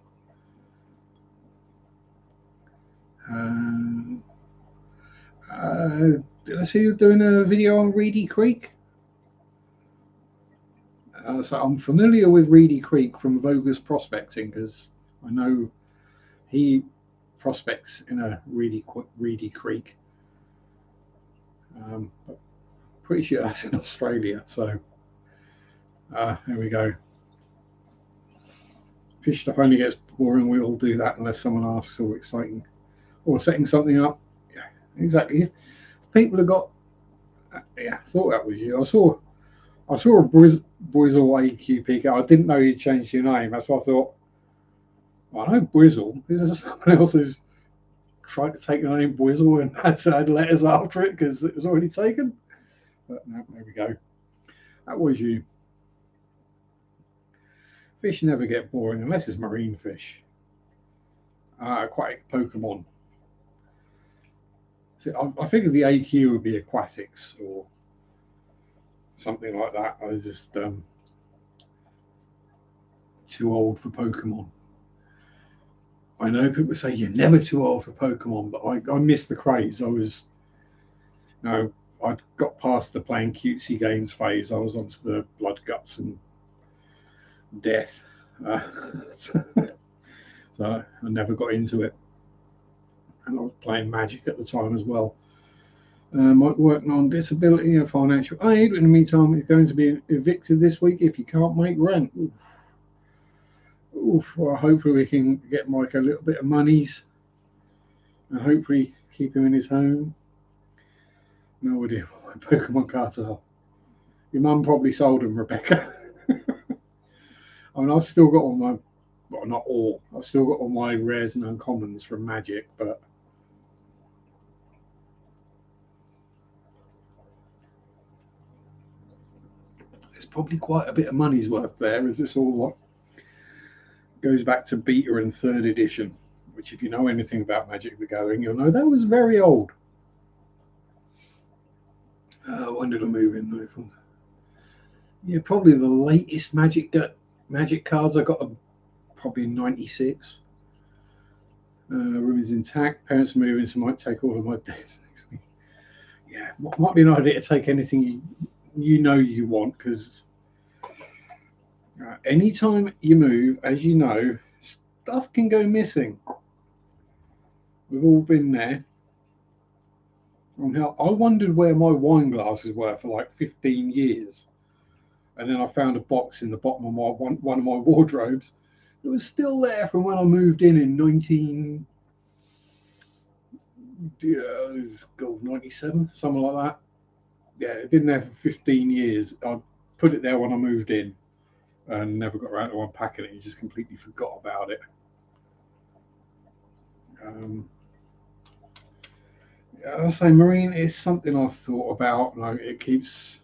Did I see you doing a video on Reedy Creek? So I'm familiar with Reedy Creek from Vogus Prospecting because I know he prospects in a Reedy Creek. But pretty sure that's in Australia. So there we go. Fish stuff only gets boring. We all do that unless someone asks or exciting or setting something up. Yeah, exactly. People have got. Yeah, I thought that was you. I saw a Brizzle AQ picker. I didn't know you'd changed your name. That's why I thought. Well, I know Brizzle. Is there someone else who's tried to take the name Brizzle and had to add letters after it because it was already taken? But no, there we go. That was you. Fish never get boring unless it's marine fish. Aquatic Pokemon. So I figured the AQ would be aquatics or something like that. I was just too old for Pokemon. I know people say you're never too old for Pokemon, but I missed the craze. I got past the playing cutesy games phase. I was onto the blood, guts, and death. So I never got into it. And I was playing Magic at the time as well. Working on disability and financial aid. In the meantime, he's going to be evicted this week if he can't make rent. Well, hopefully we can get Mike a little bit of monies and hopefully keep him in his home. No idea what my Pokemon cards are. Your mum probably sold them, Rebecca. I mean, I've still got all my, well, not all. I've still got all my rares and uncommons from Magic, but there's probably quite a bit of money's worth there. As this all like goes back to beta and third edition, which, if you know anything about Magic the Gathering, you'll know that was very old. When did I move in? Yeah, probably the latest Magic cards I got probably in '96. Room is intact. Parents are moving, so I might take all of my debts next week. Yeah, might be an idea to take anything you know you want, because anytime you move, as you know, stuff can go missing. We've all been there. I wondered where my wine glasses were for like 15 years. And then I found a box in the bottom of one of my wardrobes. It was still there from when I moved in 97, something like that. Yeah, it'd been there for 15 years. I put it there when I moved in and never got around to unpacking it. You just completely forgot about it. I say marine is something I've thought about. Like, it keeps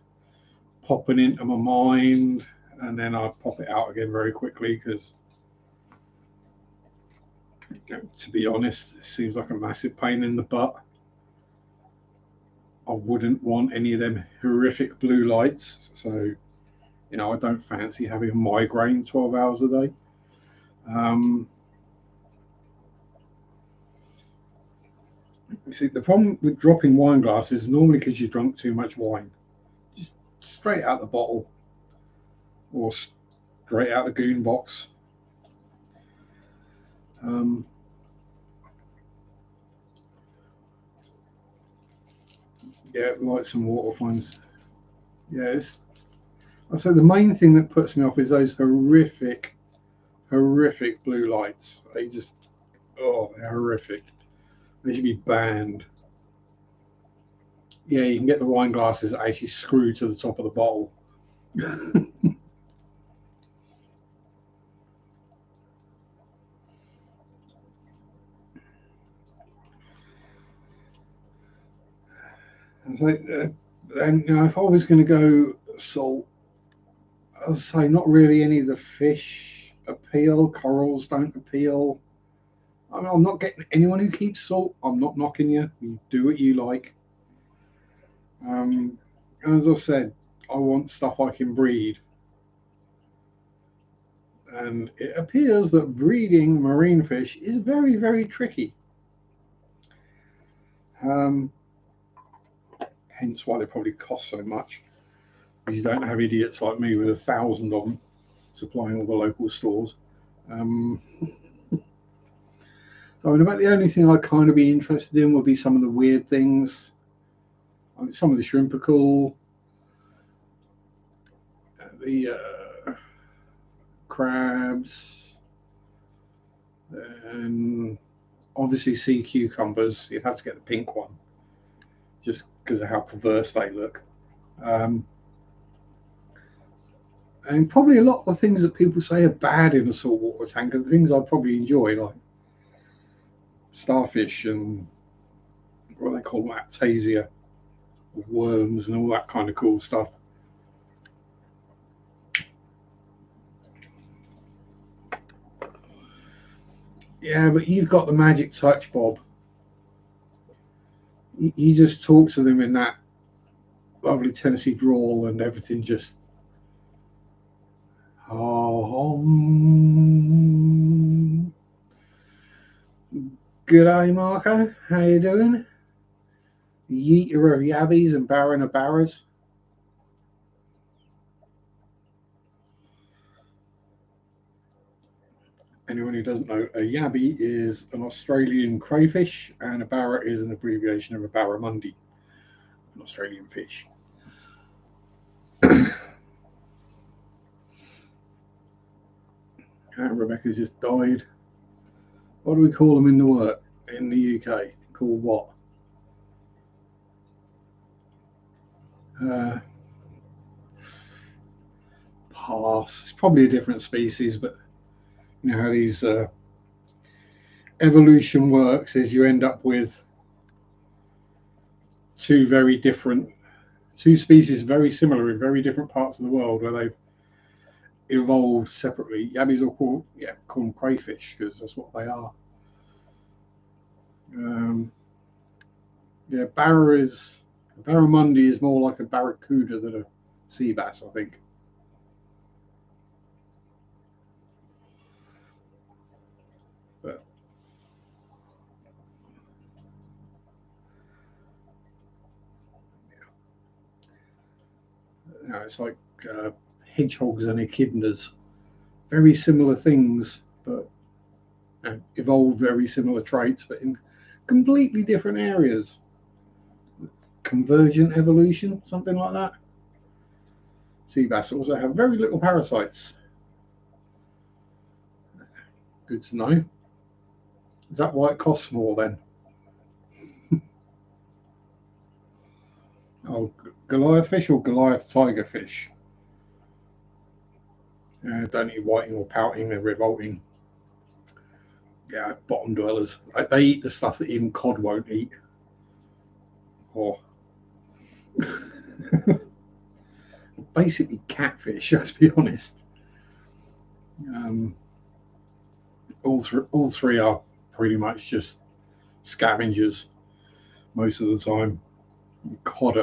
popping into my mind, and then I pop it out again very quickly because, to be honest, it seems like a massive pain in the butt. I wouldn't want any of them horrific blue lights, so I don't fancy having a migraine 12 hours a day. You see, the problem with dropping wine glasses is normally because you drunk too much wine. Just straight out the bottle or straight out the goon box. Yeah, like some water finds. Yeah, I say the main thing that puts me off is those horrific blue lights. They just, oh, they're horrific. They should be banned. Yeah, you can get the wine glasses that actually screw to the top of the bottle. And so, and you know, if I was going to go salt, I'd say not really any of the fish appeal. Corals don't appeal. I mean, I'm not getting anyone who keeps salt. I'm not knocking you. You do what you like. As I said, I want stuff I can breed. And it appears that breeding marine fish is very, very tricky. Um, Hence why they probably cost so much. Because you don't have idiots like me with 1,000 of them supplying all the local stores. So I mean, about the only thing I'd kind of be interested in would be some of the weird things. I mean, some of the shrimp are cool. The crabs, and obviously sea cucumbers. You'd have to get the pink one, just because of how perverse they look. And probably a lot of the things that people say are bad in a saltwater tank are the things I'd probably enjoy, like starfish and what they call aptasia, worms, and all that kind of cool stuff. Yeah, but you've got the magic touch, Bob. You just talk to them in that lovely Tennessee drawl, and everything just. Oh, good day, Marco. How you doing? Yeeter of yabbies and Baron of barras. Anyone who doesn't know, a yabby is an Australian crayfish, and a barra is an abbreviation of a barramundi, an Australian fish. Rebecca just died. What do we call them in the work in the UK? Called what? Pass. It's probably a different species, but you know how these evolution works is you end up with two species very similar in very different parts of the world where they've evolved separately. Yabbies are called them crayfish because that's what they are. Barramundi is more like a barracuda than a sea bass, I think. But you know, it's like hedgehogs and echidnas, very similar things, but evolved very similar traits, but in completely different areas. Convergent evolution, something like that. Sea bass also have very little parasites. Good to know. Is that why it costs more then? Oh, Goliath fish or Goliath tiger fish? Don't eat whiting or pouting, they're revolting. Yeah, bottom dwellers. They eat the stuff that even cod won't eat. Or basically catfish, let's be honest. All three are pretty much just scavengers most of the time. Cod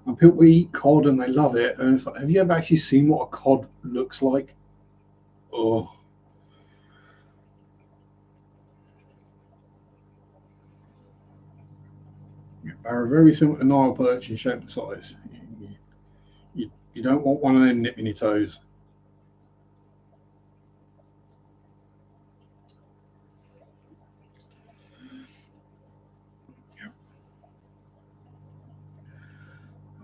and people eat cod and they love it. And it's like, have you ever actually seen what a cod looks like? Oh, They're very similar to Nile perch in shape and size. You don't want one of them nipping your toes.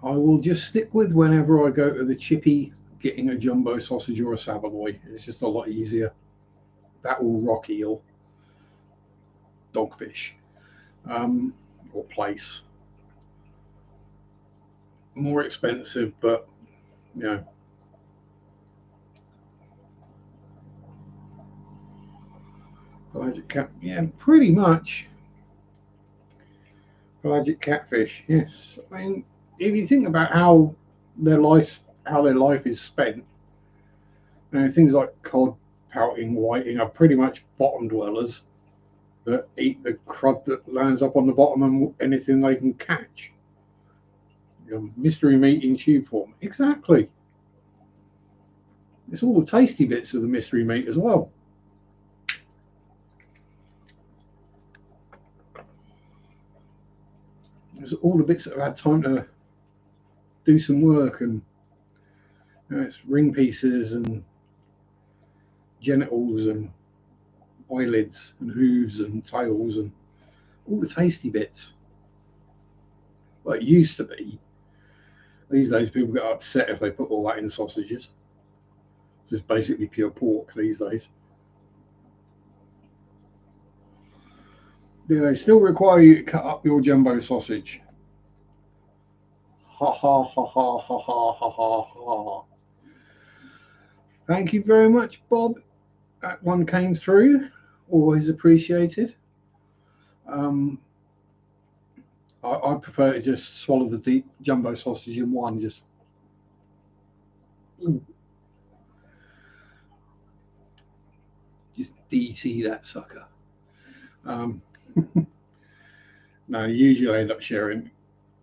I will just stick with whenever I go to the chippy, getting a jumbo sausage or a Savoy. It's just a lot easier. That will rock eel, dogfish, or place. More expensive, but you know. Pelagic cat, yeah, pretty much. Pelagic catfish, yes. I mean, if you think about how their life is spent, you know, things like cod, pouting, whiting are pretty much bottom dwellers that eat the crud that lands up on the bottom and anything they can catch. You know, mystery meat in tube form, exactly. It's all the tasty bits of the mystery meat as well. It's all the bits that have had time to do some work, and you know, it's ring pieces and genitals and eyelids and hooves and tails and all the tasty bits. Well, it used to be. These days, people get upset if they put all that in sausages. It's just basically pure pork these days. Do they still require you to cut up your jumbo sausage? Ha ha ha ha ha ha ha ha ha. Thank you very much, Bob. That one came through. Always appreciated. Um, I prefer to just swallow the deep jumbo sausage in one. Just DT that sucker. Um, no, usually I end up sharing.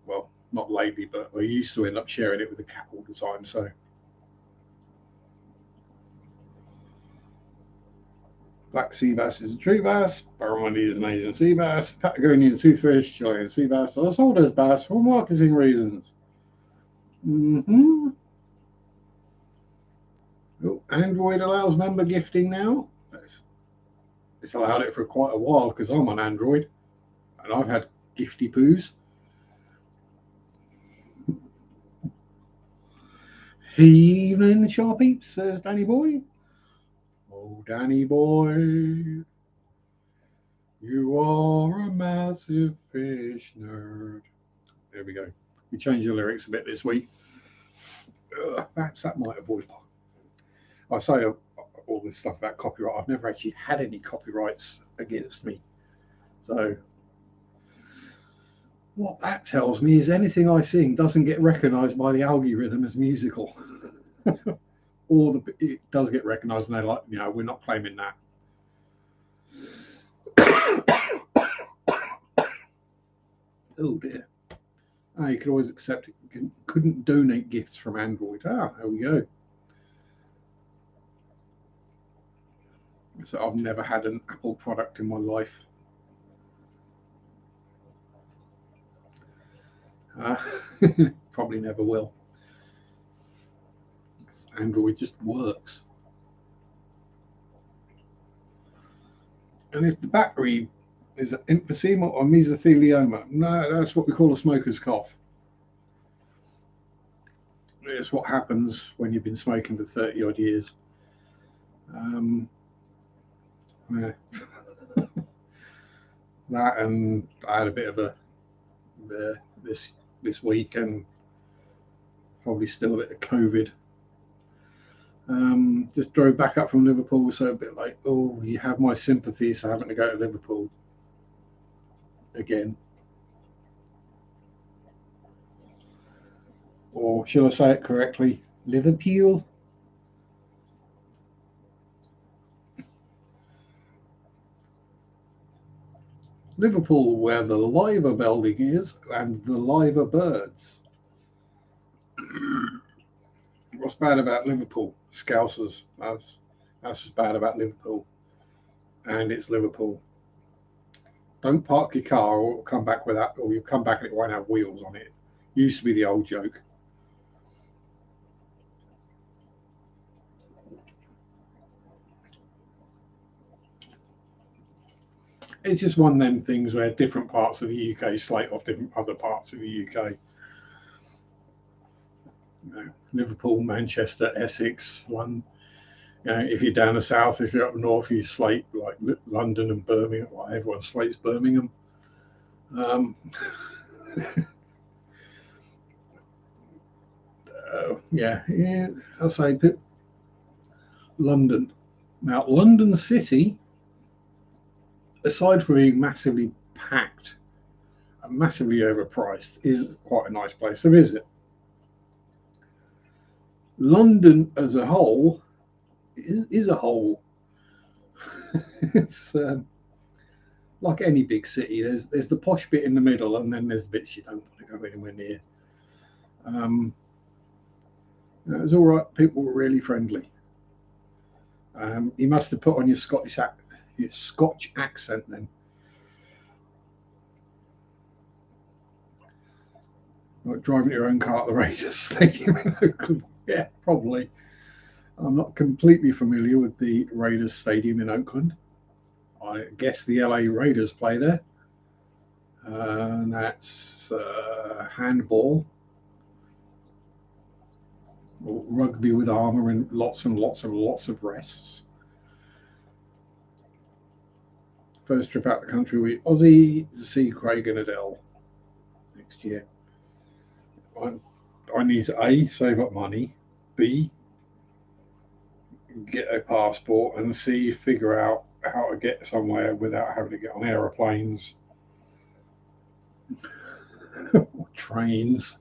Well, not lately, but I used to end up sharing it with the cat all the time. So black sea bass is a tree bass, barramundi is an Asian sea bass, Patagonian toothfish, Chilean sea bass, are sold as bass for marketing reasons. Mm-hmm. Oh, Android allows member gifting now. It's allowed it for quite a while because I'm on Android and I've had gifty poos. Evening, Sharpe, says Danny Boy. Oh, Danny Boy, you are a massive fish nerd. There we go. We changed the lyrics a bit this week. Perhaps that might avoid. I say all this stuff about copyright. I've never actually had any copyrights against me. So what that tells me is anything I sing doesn't get recognised by the algorithm as musical. Or it does get recognised and they're like, you know, we're not claiming that. Oh dear. Oh, you could always accept it. You couldn't donate gifts from Android. Ah, there we go. So I've never had an Apple product in my life. Probably never will. Android just works. And if the battery is emphysema or mesothelioma, no, that's what we call a smoker's cough. It's what happens when you've been smoking for 30 odd years. Yeah. That, and I had a bit of a this week, and probably still a bit of COVID. Just drove back up from Liverpool, so a bit like, oh, you have my sympathies for having to go to Liverpool again. Or shall I say it correctly? Liverpool. Liverpool, where the Liver building is, and the Liver birds. What's bad about Liverpool? Scousers. That's what's bad about Liverpool. And it's Liverpool. don't park your car or come back with that, or you'll come back and it won't have wheels on it. Used to be the old joke. It's just one of them things where different parts of the UK slate off different other parts of the UK. You know, Liverpool, Manchester, Essex, London. You know, if you're down the south, if you're up north, you slate like London and Birmingham. Well, everyone slates Birmingham. Yeah, I'll say London. Now, London City, aside from being massively packed and massively overpriced, is quite a nice place to visit. London as a whole is a whole. It's like any big city. There's the posh bit in the middle, and then there's bits you don't want to go anywhere near. It was all right. People were really friendly. You must have put on your Scotch accent then. Like driving your own car at the Raiders Stadium in Oakland. Yeah, probably. I'm not completely familiar with the Raiders Stadium in Oakland. I guess the LA Raiders play there. And that's handball, or rugby with armour and lots of rests. First trip out the country, we Aussie to see Craig and Adele next year. I need to A, save up money, B, get a passport, and C, figure out how to get somewhere without having to get on aeroplanes or trains.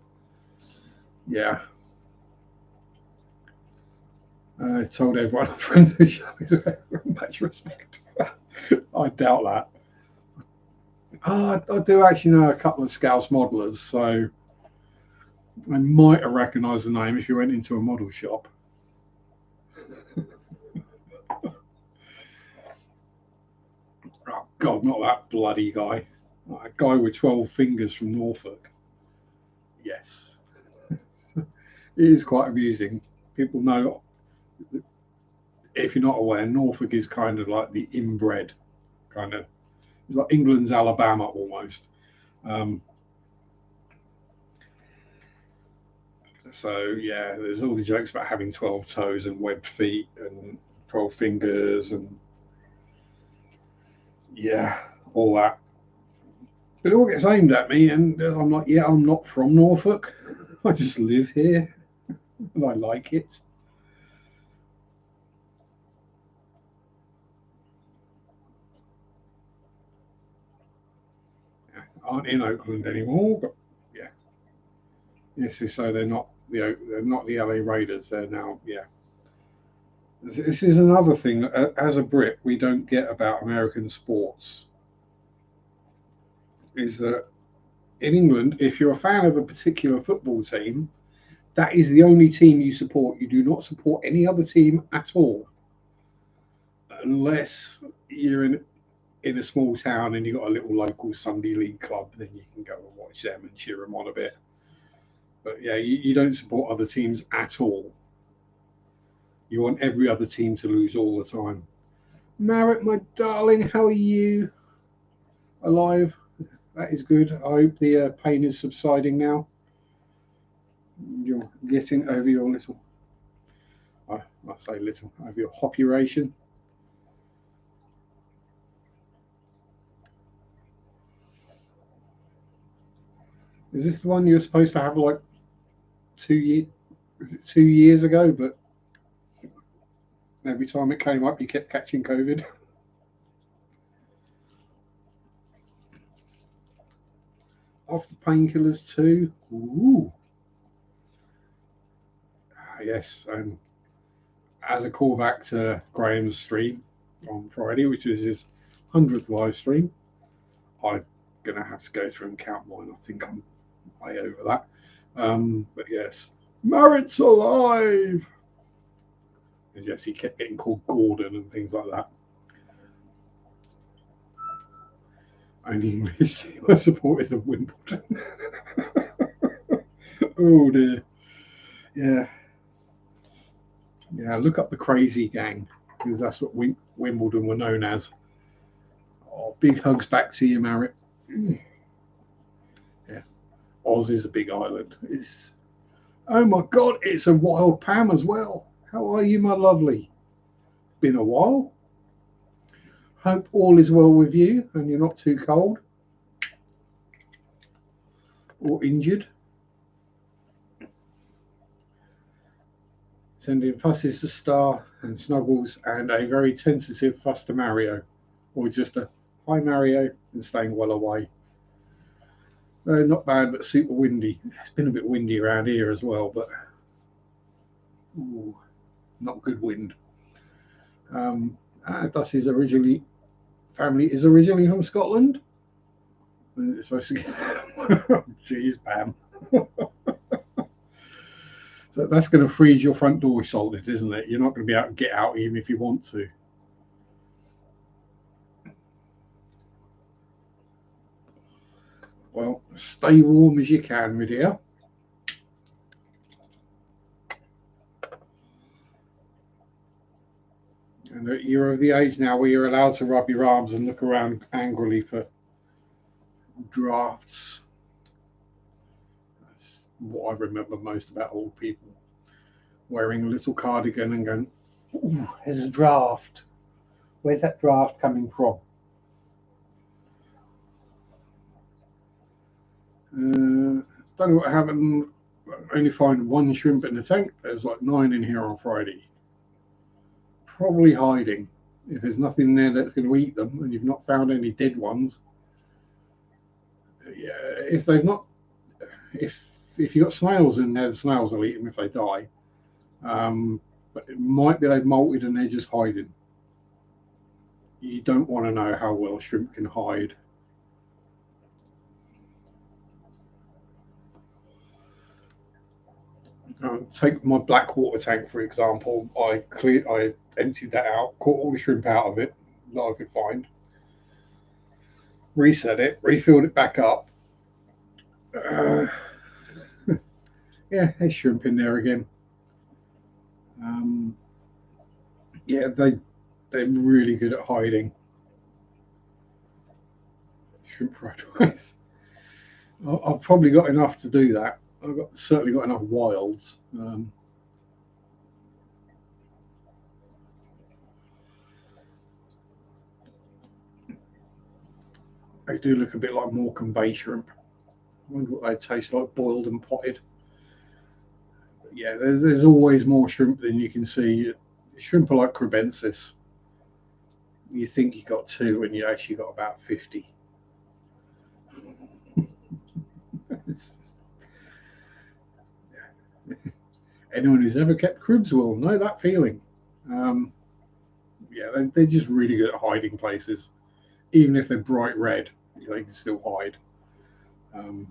Yeah. I told everyone I'm friends with Sharpe, much respect. I doubt that. I do actually know a couple of Scouse modelers, so I might have recognised the name if you went into a model shop. Oh, God, not that bloody guy. A guy with 12 fingers from Norfolk. Yes. It is quite amusing. People know, if you're not aware, Norfolk is kind of like the inbred, kind of. It's like England's Alabama almost. So yeah, there's all the jokes about having 12 toes and webbed feet and 12 fingers and yeah, all that. But it all gets aimed at me, and I'm like, yeah, I'm not from Norfolk. I just live here, and I like it. Yeah, aren't in Oakland anymore, but yeah, yes. So they're not the LA Raiders. They're now yeah. This is another thing that, as a Brit, we don't get about American sports. Is that in England, if you're a fan of a particular football team, that is the only team you support. You do not support any other team at all, unless you're in a small town and you've got a little local Sunday league club. Then you can go and watch them and cheer them on a bit. But yeah, you don't support other teams at all. You want every other team to lose all the time. Marek, my darling, how are you? Alive? That is good. I hope the pain is subsiding now. You're getting over your little, I say little, over your operation. Is this the one you were supposed to have like 2 years ago? But every time it came up, you kept catching COVID. Off the painkillers too. Ooh. Yes, and as a callback to Graham's stream on Friday, which was his 100th live stream, I'm going to have to go through and count mine. I think I'm way over that. But yes, Marek's alive! Because yes, he kept getting called Gordon and things like that. Only English supporters of Wimbledon. Oh dear. Yeah. Yeah, look up the Crazy Gang, because that's what Wimbledon were known as. Oh, big hugs back to you, Marriott. Yeah. Oz is a big island. It's, oh my God, it's a wild Pam as well. How are you, my lovely? Been a while. Hope all is well with you and you're not too cold or injured. Sending fusses to Star and Snuggles and a very tentative fuss to Mario. Or just a hi Mario and staying well away. Not bad, but super windy. It's been a bit windy around here as well, but ooh, not good wind. Dusty's family is originally from Scotland. It's supposed to get, jeez, Pam. So that's going to freeze your front door solid, isn't it? You're not going to be able to get out even if you want to. Well, stay warm as you can, my dear. And you're of the age now where you're allowed to rub your arms and look around angrily for drafts. That's what I remember most about old people. Wearing a little cardigan and going, ooh, there's a draft. Where's that draft coming from? Don't know what happened. I only find one shrimp in the tank. There's like 9 in here on Friday. Probably hiding. If there's nothing there that's going to eat them, and you've not found any dead ones, yeah, if they've not, if you've got snails in there, the snails will eat them if they die. But it might be they've molted and they're just hiding. You don't want to know how well shrimp can hide. Take my black water tank for example. I emptied that out, caught all the shrimp out of it that I could find, reset it, refilled it back up. Uh, yeah, there's shrimp in there again. Um, yeah, they're really good at hiding. Shrimp fried rice. I've probably got enough to do that. Certainly got enough wilds. They do look a bit like Morecambe Bay shrimp. I wonder what they taste like boiled and potted. But yeah, there's always more shrimp than you can see. Shrimp are like crebensis. You think you got 2 and you actually got about 50. Anyone who's ever kept cribs will know that feeling. Um, yeah, they're just really good at hiding places. Even if they're bright red, they can still hide. Um,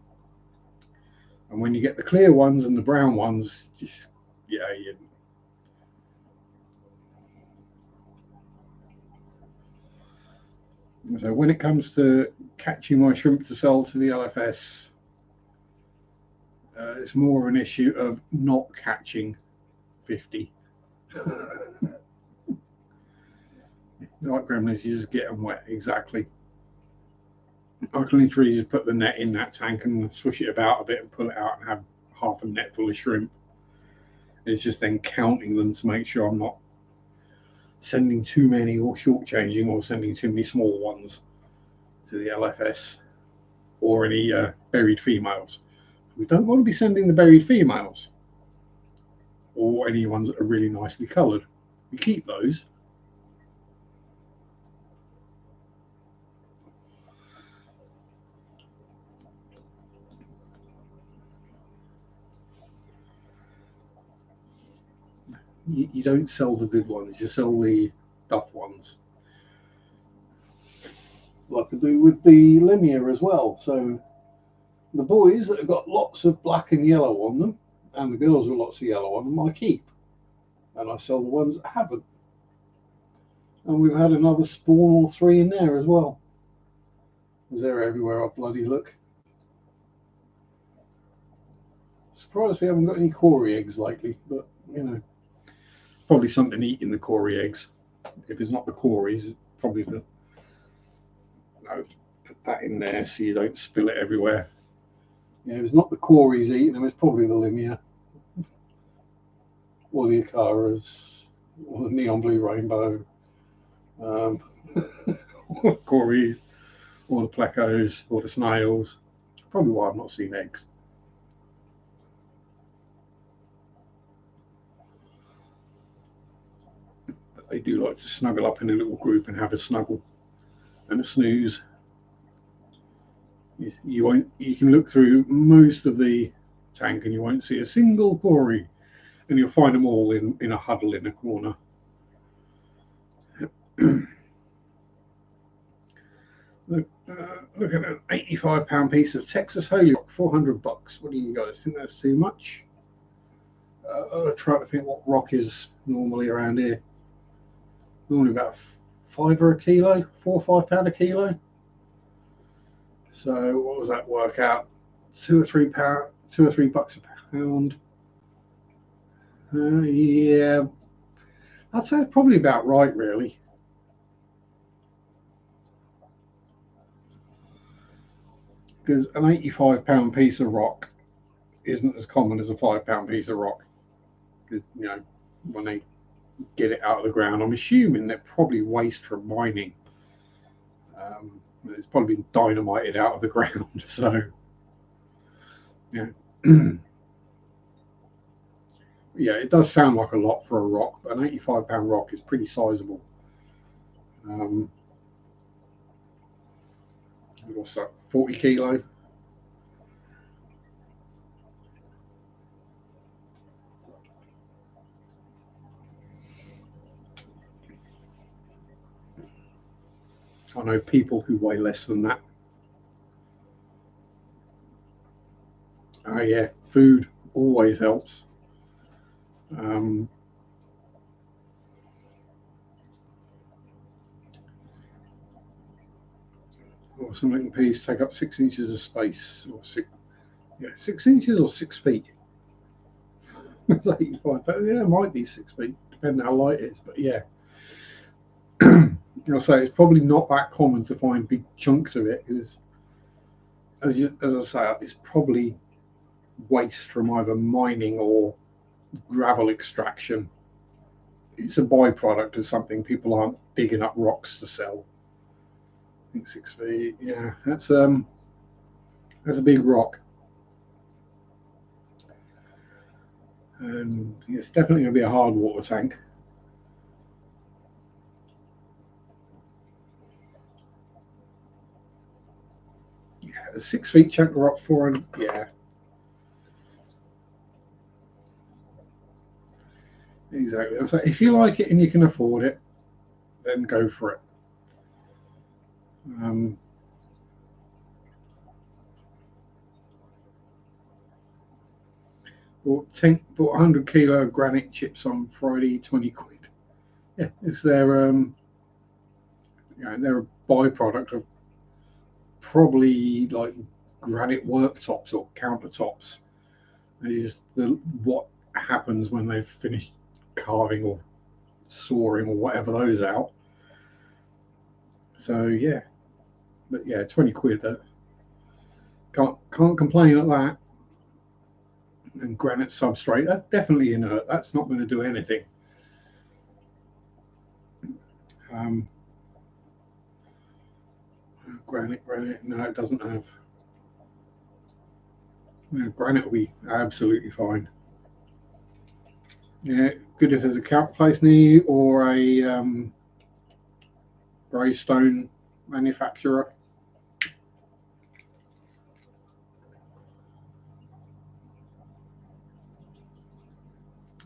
and when you get the clear ones and the brown ones, just, yeah, so when it comes to catching my shrimp to sell to the LFS, it's more of an issue of not catching 50. Like gremlins, you just get them wet, exactly. I can literally just put the net in that tank and swish it about a bit and pull it out and have half a net full of shrimp. It's just then counting them to make sure I'm not sending too many or shortchanging or sending too many small ones to the LFS or any buried females. We don't want to be sending the buried females or any ones that are really nicely coloured. We keep those. You don't sell the good ones, you sell the duff ones. Like I do with the Lemire as well. So the boys that have got lots of black and yellow on them, and the girls with lots of yellow on them, I keep. And I sell the ones that haven't. And we've had another spawn or 3 in there as well. they're everywhere I bloody look. Surprised we haven't got any Cory eggs lately, but you know, probably something to eat in the Cory eggs. If it's not the Cory's, it's probably the. No, put that in there so you don't spill it everywhere. Yeah, if it's not the Cory's eating them, it's probably the Limia, or the Acaras, or the Neon Blue Rainbow, Cory's, or the Plecos, or the Snails. Probably why I've not seen eggs. But they do like to snuggle up in a little group and have a snuggle and a snooze. You won't. You can look through most of the tank and you won't see a single Cory, and you'll find them all in a huddle in a corner. Look at an £85 piece of Texas Holy Rock, $400. What do you guys think that's too much? I'm trying to think what rock is normally around here. Normally about £5 a kilo, £4 or £5 a kilo. So what does that work out? £2 or £3 a pound. Yeah, I'd say probably about right, really. Because an £85 piece of rock isn't as common as a £5 piece of rock. Because, you know, when they get it out of the ground, I'm assuming they're probably waste from mining. It's probably been dynamited out of the ground. So, yeah. Yeah, it does sound like a lot for a rock, but an £85 rock is pretty sizable. What's that, 40 kilo? I know people who weigh less than that. Oh yeah, food always helps. Or some little piece take up 6 inches of space, or 6 inches or 6 feet. It's 85, but yeah, it might be 6 feet, depending how light it is. But yeah, I'll say it's probably not that common to find big chunks of it. Because as I say, it's probably waste from either mining or gravel extraction. It's a byproduct of something. People aren't digging up rocks to sell. I think 6 feet. Yeah, that's a big rock, and it's definitely going to be a hard water tank. Yeah, a 6 feet chunk of rock, 400. Yeah, exactly. So if you like it and you can afford it, then go for it. Um, bought 100 kilo of granite chips on Friday, 20 quid. Yeah, it's their they're a byproduct of probably like granite worktops or countertops. Is what happens when they've finished carving or sawing or whatever those out. So yeah, but yeah, 20 quid. That can't complain at that. And granite substrate, that's definitely inert. That's not going to do anything. Um, granite, no, it doesn't have. No, granite will be absolutely fine. Yeah, good if there's a calc place near you or a gravestone manufacturer.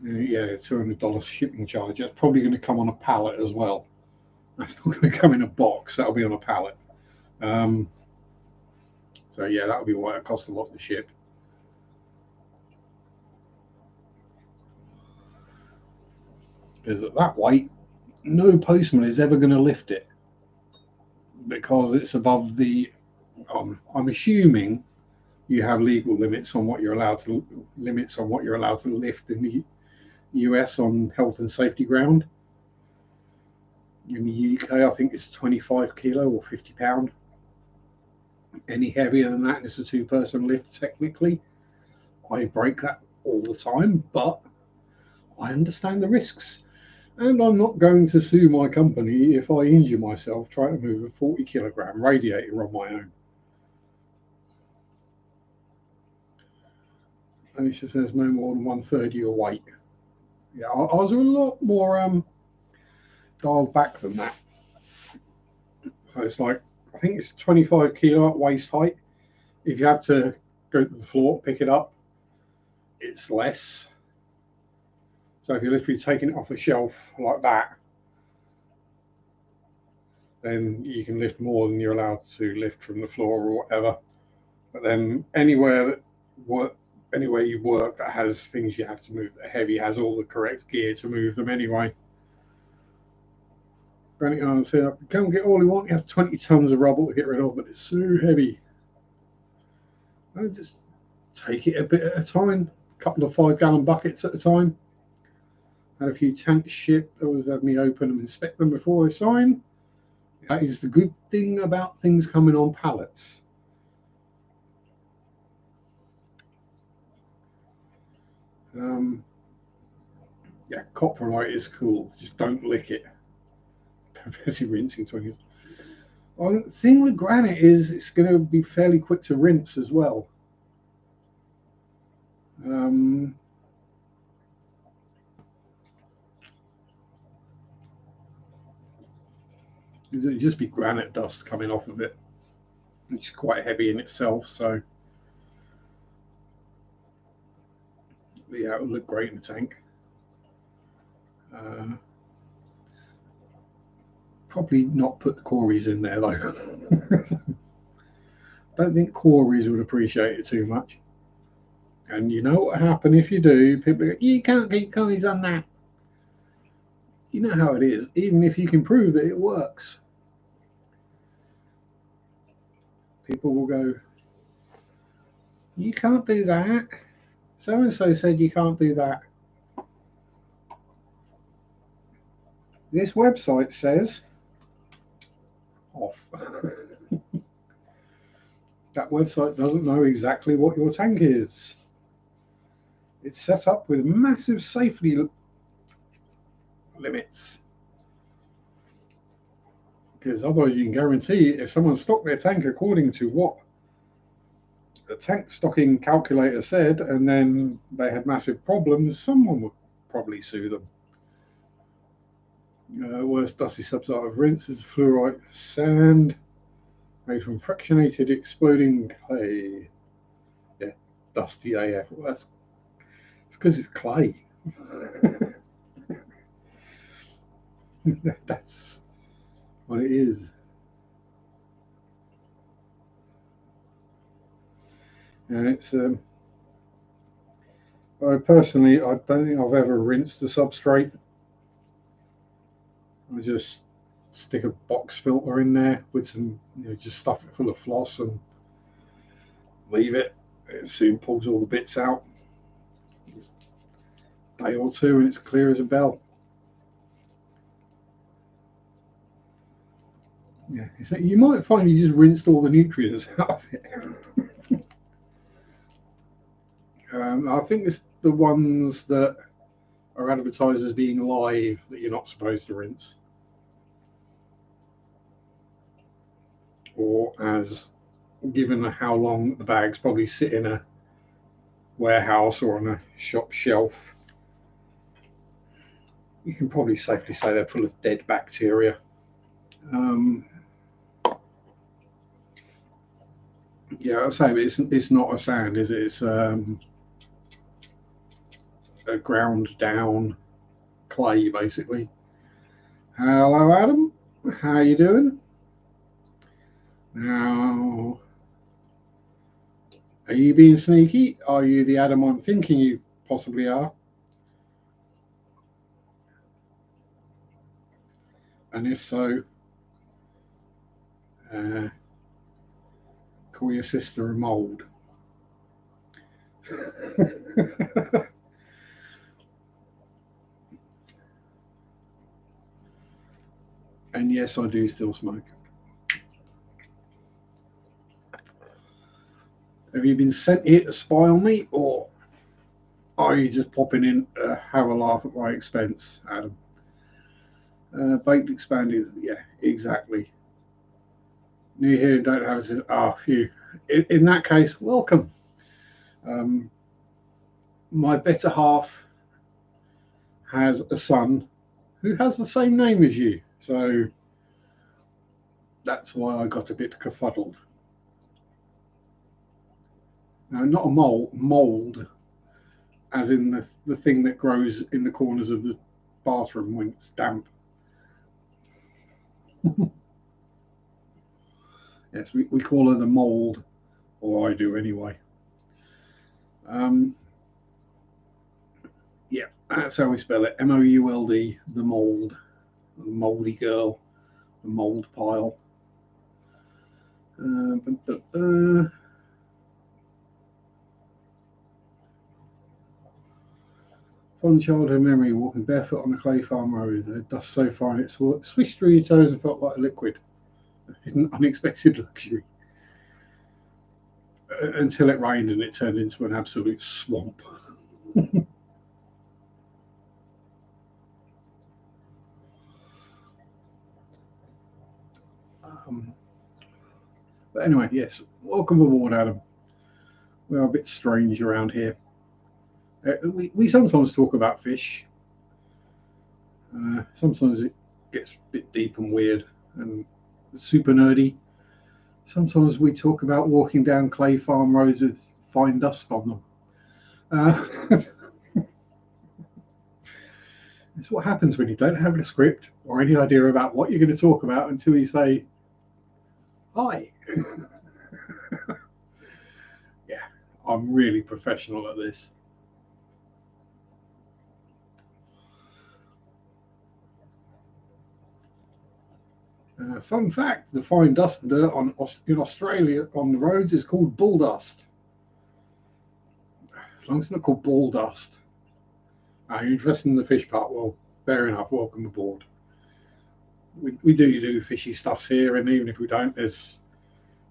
Yeah, $200 shipping charge. That's probably going to come on a pallet as well. That's not going to come in a box. That'll be on a pallet. So yeah, that'll be why it costs a lot to ship. Because at that weight, no postman is ever going to lift it because it's above the I'm assuming you have legal limits on what you're allowed to lift in the US on health and safety ground. In the UK, I think it's 25 kilo or 50 pound. Any heavier than that, it's a two-person lift technically. I break that all the time, but I understand the risks. And I'm not going to sue my company if I injure myself trying to move a 40-kilogram radiator on my own. Alicia says no more than 1/3 of your weight. Yeah, I was a lot more dialed back than that. So it's like, I think it's 25 kilo at waist height. If you have to go to the floor, pick it up, it's less. So if you're literally taking it off a shelf like that, then you can lift more than you're allowed to lift from the floor or whatever. But then anywhere you work that has things you have to move that heavy has all the correct gear to move them anyway. Granny Arnold said, I can get all you want. He has 20 tons of rubble to get rid of, but it's so heavy. I just take it a bit at a time, a couple of 5-gallon buckets at a time. Had a few tanks shipped. Always had me open and inspect them before I sign. That is the good thing about things coming on pallets. Yeah, coprolite is cool. Just don't lick it. Especially rinsing 20. Well, the thing with granite is it's going to be fairly quick to rinse as well. It'd just be granite dust coming off of it, which is quite heavy in itself. So, yeah, it would look great in the tank. Probably not put the quarries in there though. Don't think quarries would appreciate it too much. And you know what happen if you do? People go, you can't keep quarries on that. You know how it is. Even if you can prove that it works, people will go, you can't do that. So and so said you can't do that. This website says off. That website doesn't know exactly what your tank is. It's set up with massive safety limits. Because otherwise you can guarantee if someone stocked their tank according to what the tank stocking calculator said and then they had massive problems, someone would probably sue them. Worst dusty substance of rinse is fluorite sand made from fractionated exploding clay. Yeah, dusty AF. Well, it's because it's clay. That's what it is. And it's I personally, I don't think I've ever rinsed the substrate. I just stick a box filter in there with some, just stuff it full of floss and leave it. It soon pulls all the bits out. Just a day or two and it's clear as a bell. Yeah, so you might find you just rinsed all the nutrients out of it. I think it's the ones that are advertised as being live that you're not supposed to rinse, or as given how long the bags probably sit in a warehouse or on a shop shelf, you can probably safely say they're full of dead bacteria. Yeah, I say it's not a sand, is it? It's a ground down clay, basically. Hello, Adam. How you doing? Now, are you being sneaky? Are you the Adam I'm thinking you possibly are? And if so, uh, call your sister a mould. And yes, I do still smoke. Have you been sent here to spy on me, or are you just popping in to have a laugh at my expense, Adam? Baked expanded, yeah, exactly. New here and don't have a phew. In that case, welcome. Um, my better half has a son who has the same name as you, so that's why I got a bit kerfuddled. Now, not a mold, as in the thing that grows in the corners of the bathroom when it's damp. Yes, we call her the mold, or I do anyway. Um, yeah, that's how we spell it. Mould, the mold, the mouldy girl, the mold pile. Fond childhood memory, walking barefoot on the clay farm road. The dust so fine it swished through your toes and felt like a liquid. An unexpected luxury. Until it rained and it turned into an absolute swamp. um, but anyway, yes, welcome aboard, Adam. We are a bit strange around here. We sometimes talk about fish. Sometimes it gets a bit deep and weird and super nerdy. Sometimes we talk about walking down clay farm roads with fine dust on them. It's what happens when you don't have a script or any idea about what you're going to talk about until you say, hi. Yeah, I'm really professional at this. Fun fact, the fine dust and dirt in Australia on the roads is called bull dust. As long as it's not called ball dust. You're interested in the fish part? Well, fair enough, welcome aboard. We do fishy stuffs here, and even if we don't, there's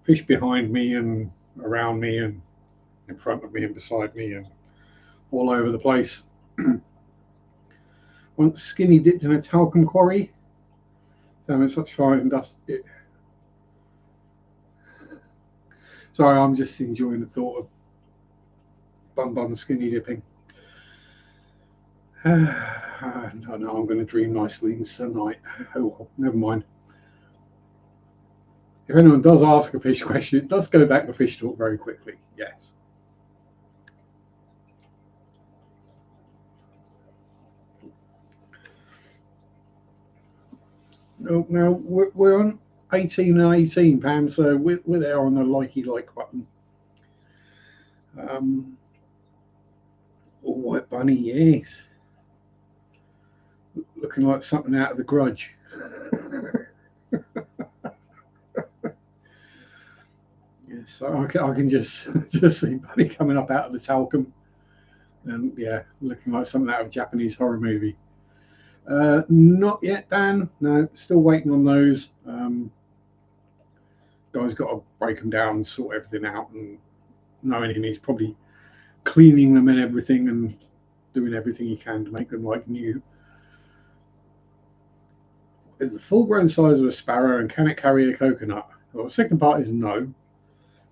fish behind me and around me and in front of me and beside me and all over the place. Once skinny dipped in a talcum quarry, so it's such fine dust. Sorry, I'm just enjoying the thought of bun skinny dipping. I know I'm going to dream nice things tonight. Oh well, never mind. If anyone does ask a fish question, it does go back to fish talk very quickly. Yes. Now we're on 18 and 18, Pam, so we're there on the likey like button. All white bunny, yes. Looking like something out of The Grudge. Yes, so I can just see Bunny coming up out of the talcum, and yeah, looking like something out of a Japanese horror movie. Not yet, Dan. No, still waiting on those. Guy's got to break them down and sort everything out, and knowing him, he's probably cleaning them and everything, and doing everything he can to make them like new. Is the full-grown size of a sparrow, and can it carry a coconut? Well, the second part is no,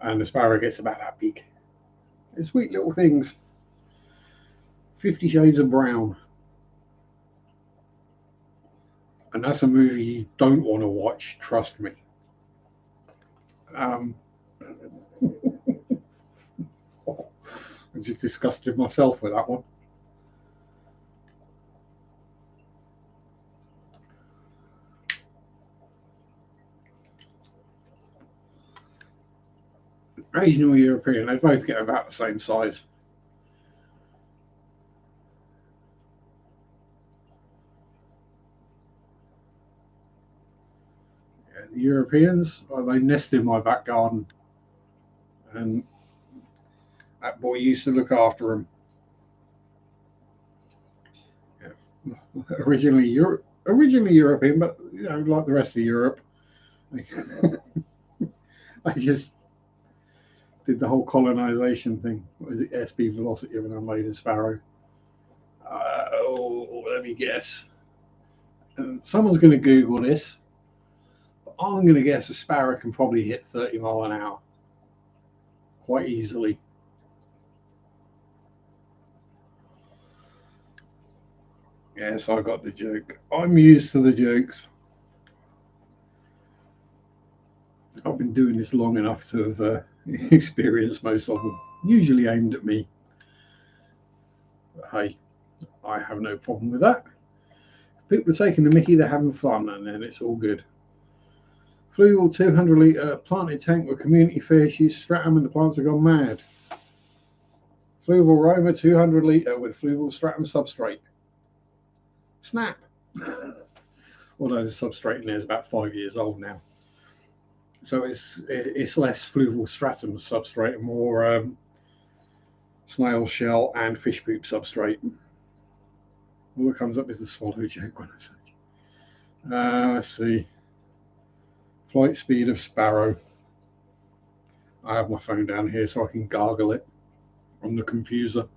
and the sparrow gets about that big. They're sweet little things. 50 Shades of Brown. And that's a movie you don't want to watch, trust me. Um, I just disgusted myself with that one. Asian or European, they both get about the same size. Yeah, the Europeans, well, they nest in my back garden. and that boy used to look after them. Yeah. Originally European, but like the rest of Europe, I just did the whole colonization thing. What is it? SB velocity of an unladen sparrow. Let me guess. And someone's going to Google this. But I'm going to guess a sparrow can probably hit 30 mile an hour quite easily. Yes, I got the joke. I'm used to the jokes. I've been doing this long enough to have experienced most of them, usually aimed at me. But hey, I have no problem with that. If people are taking the mickey, they're having fun, and then it's all good. Fluval 200 litre planted tank with community fish. Use stratum and the plants have gone mad. Fluval Roma 200 litre with fluval stratum substrate. Snap. Although the substrate in there is about 5 years old now. So it's less fluval stratum substrate and more snail shell and fish poop substrate. All that comes up is the swallow joke when I say. Let's see. Flight speed of sparrow. I have my phone down here so I can gargle it on the confuser.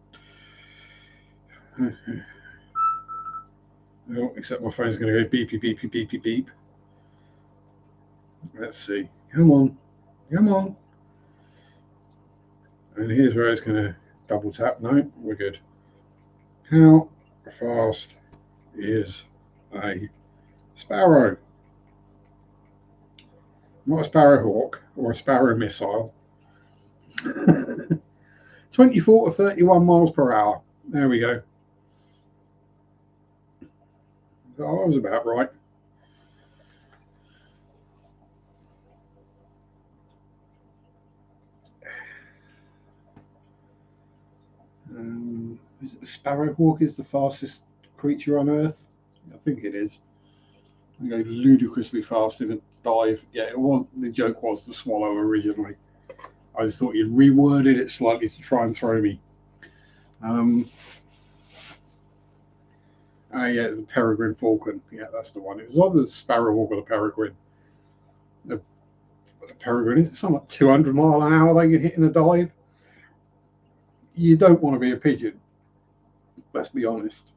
Oh, except my phone's going to go beepy, beepy, beepy, beep. Let's see. Come on. Come on. And here's where it's going to double tap. No, we're good. How fast is a sparrow? Not a sparrowhawk or a sparrow missile. 24 to 31 miles per hour. There we go. Oh, I was about right. Sparrowhawk is the fastest creature on Earth. I think it is. They go ludicrously fast in a dive. Yeah, it was. The joke was the swallow originally. I just thought you'd reworded it slightly to try and throw me. Yeah, the peregrine falcon. Yeah, that's the one. It was either the sparrowhawk or the peregrine. The peregrine is something like 200 mile an hour they can hit in a dive. You don't want to be a pigeon. Let's be honest.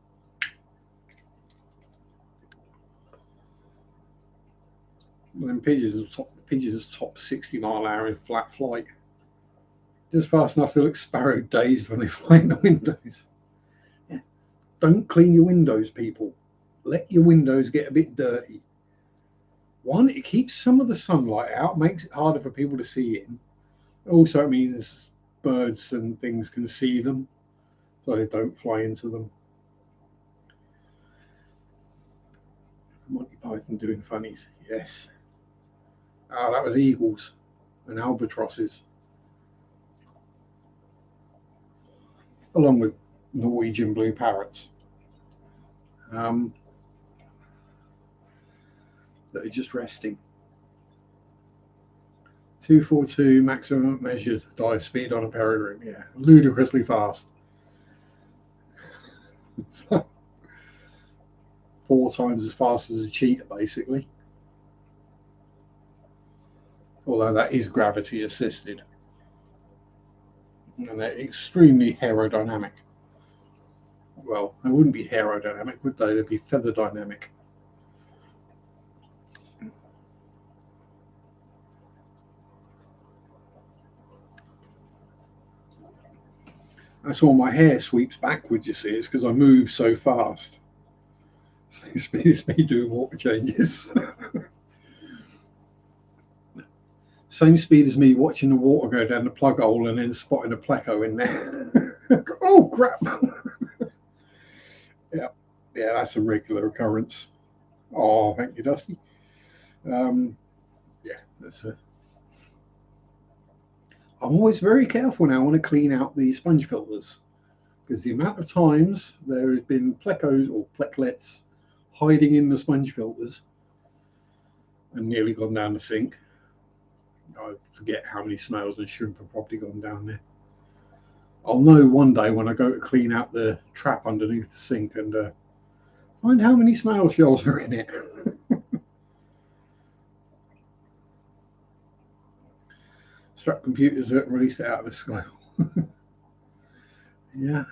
When pigeons top 60 mile an hour in flat flight. Just fast enough to look sparrow dazed when they fly in the windows. Yeah. Don't clean your windows, people. Let your windows get a bit dirty. One, it keeps some of the sunlight out, makes it harder for people to see in. Also, it means birds and things can see them, so they don't fly into them. Monty Python doing funnies, yes. Oh, that was eagles and albatrosses, along with Norwegian blue parrots. That are just resting. 242 maximum measured dive speed on a peregrine. Yeah, ludicrously fast. So, 4 times as fast as a cheetah, basically. Although that is gravity assisted. And they're extremely aerodynamic. Well, they wouldn't be aerodynamic, would they? They'd be feather dynamic. That's why my hair sweeps backwards, you see. It's because I move so fast. It's me doing water changes. Same speed as me watching the water go down the plug hole and then spotting a pleco in there. Oh, crap. Yeah, that's a regular occurrence. Oh, thank you, Dusty. Yeah, that's a. I'm always very careful now when I clean out the sponge filters because the amount of times there have been plecos or pleclets hiding in the sponge filters and nearly gone down the sink. I forget how many snails and shrimp have probably gone down there. I'll know one day when I go to clean out the trap underneath the sink and find how many snail shells are in it. Strap computers haven't released it out of the sky. Yeah.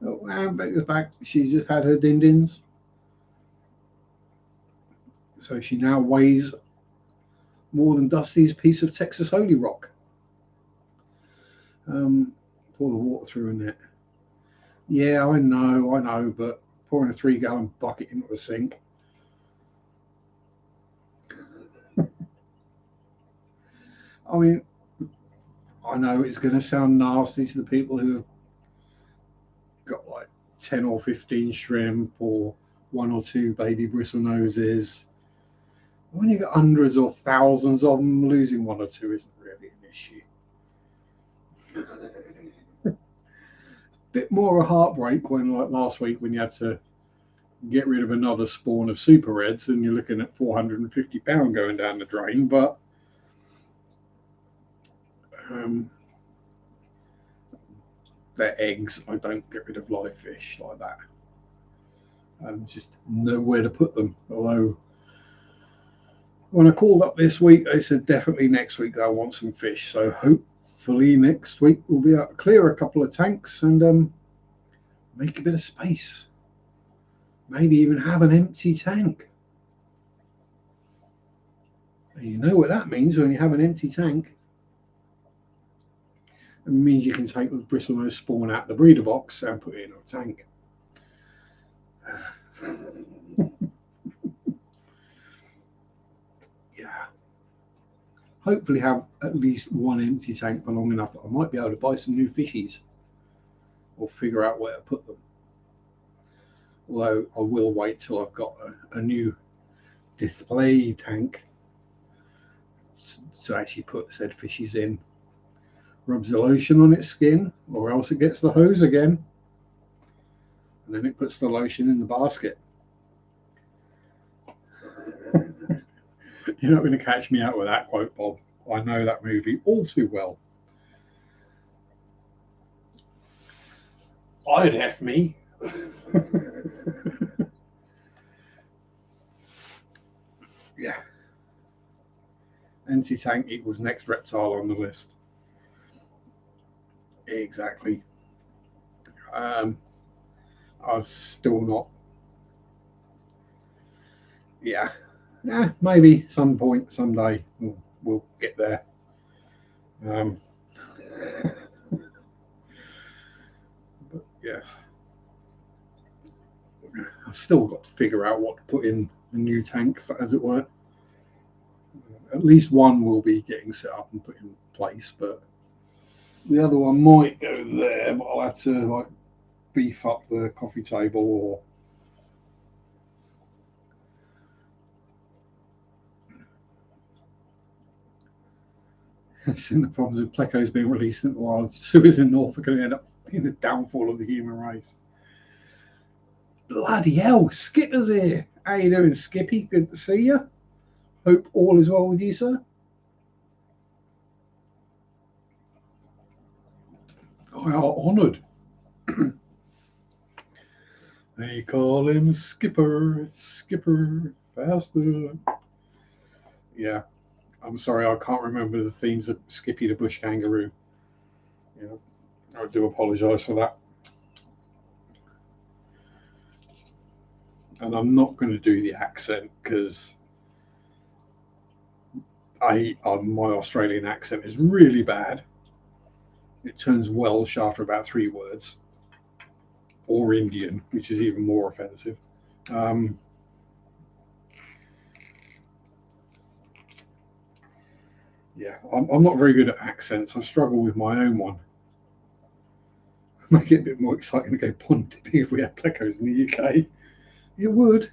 Oh, and Becca's back. She's just had her din-dins. So she now weighs more than Dusty's piece of Texas Holy Rock. Pour the water through in it. Yeah, I know, but pouring a 3-gallon bucket into a sink. I mean, I know it's going to sound nasty to the people who have got like 10 or 15 shrimp or 1 or 2 baby bristlenoses. When you got hundreds or thousands of them, losing 1 or 2 isn't really an issue. Bit more a heartbreak when, like last week, when you had to get rid of another spawn of super reds and you're looking at £450 going down the drain. But their eggs, I don't get rid of live fish like that. Just nowhere to put them. Although when I called up this week, they said definitely next week they'll want some fish. So hopefully next week we'll be able to clear a couple of tanks and make a bit of space. Maybe even have an empty tank. And you know what that means when you have an empty tank. It means you can take the bristlenose spawn out the breeder box and put it in a tank. Yeah. Hopefully have at least one empty tank for long enough that I might be able to buy some new fishies or figure out where to put them. Although I will wait till I've got a new display tank to actually put said fishies in. Rubs the lotion on its skin, or else it gets the hose again, and then it puts the lotion in the basket. You're not going to catch me out with that quote, Bob. I know that movie all too well. I'd F me. Yeah. Empty tank equals next reptile on the list. Exactly. I've still not. Yeah. Yeah, maybe some point, someday, we'll get there. But yes. I've still got to figure out what to put in the new tanks, as it were. At least one will be getting set up and put in place, but the other one might go there, but I'll have to like beef up the coffee table or it's in the problems with plecos being released in the wild. Sewers in Norfolk are going to end up being the downfall of the human race. Bloody hell, Skipper's here. How you doing, Skippy? Good to see you. Hope all is well with you, sir. I are honoured. They call him Skipper, Skipper, faster. Yeah, I'm sorry, I can't remember the themes of Skippy the Bush Kangaroo. Yeah, I do apologise for that. And I'm not going to do the accent because my Australian accent is really bad. It turns Welsh after about 3 words, or Indian, which is even more offensive. Yeah, I'm not very good at accents. I struggle with my own one. Make it a bit more exciting to go pond tipping if we had plecos in the UK. It would.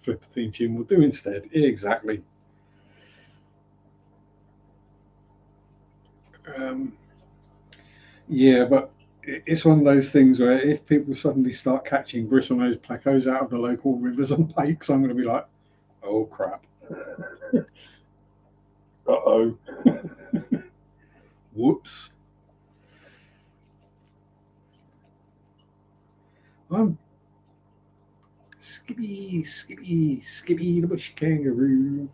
Flip a theme tune will do instead. Exactly. Yeah, but it's one of those things where if people suddenly start catching bristlenose plecos out of the local rivers and lakes, I'm going to be like, oh crap. Uh-oh. Whoops. Skippy, Skippy, Skippy the bush kangaroo.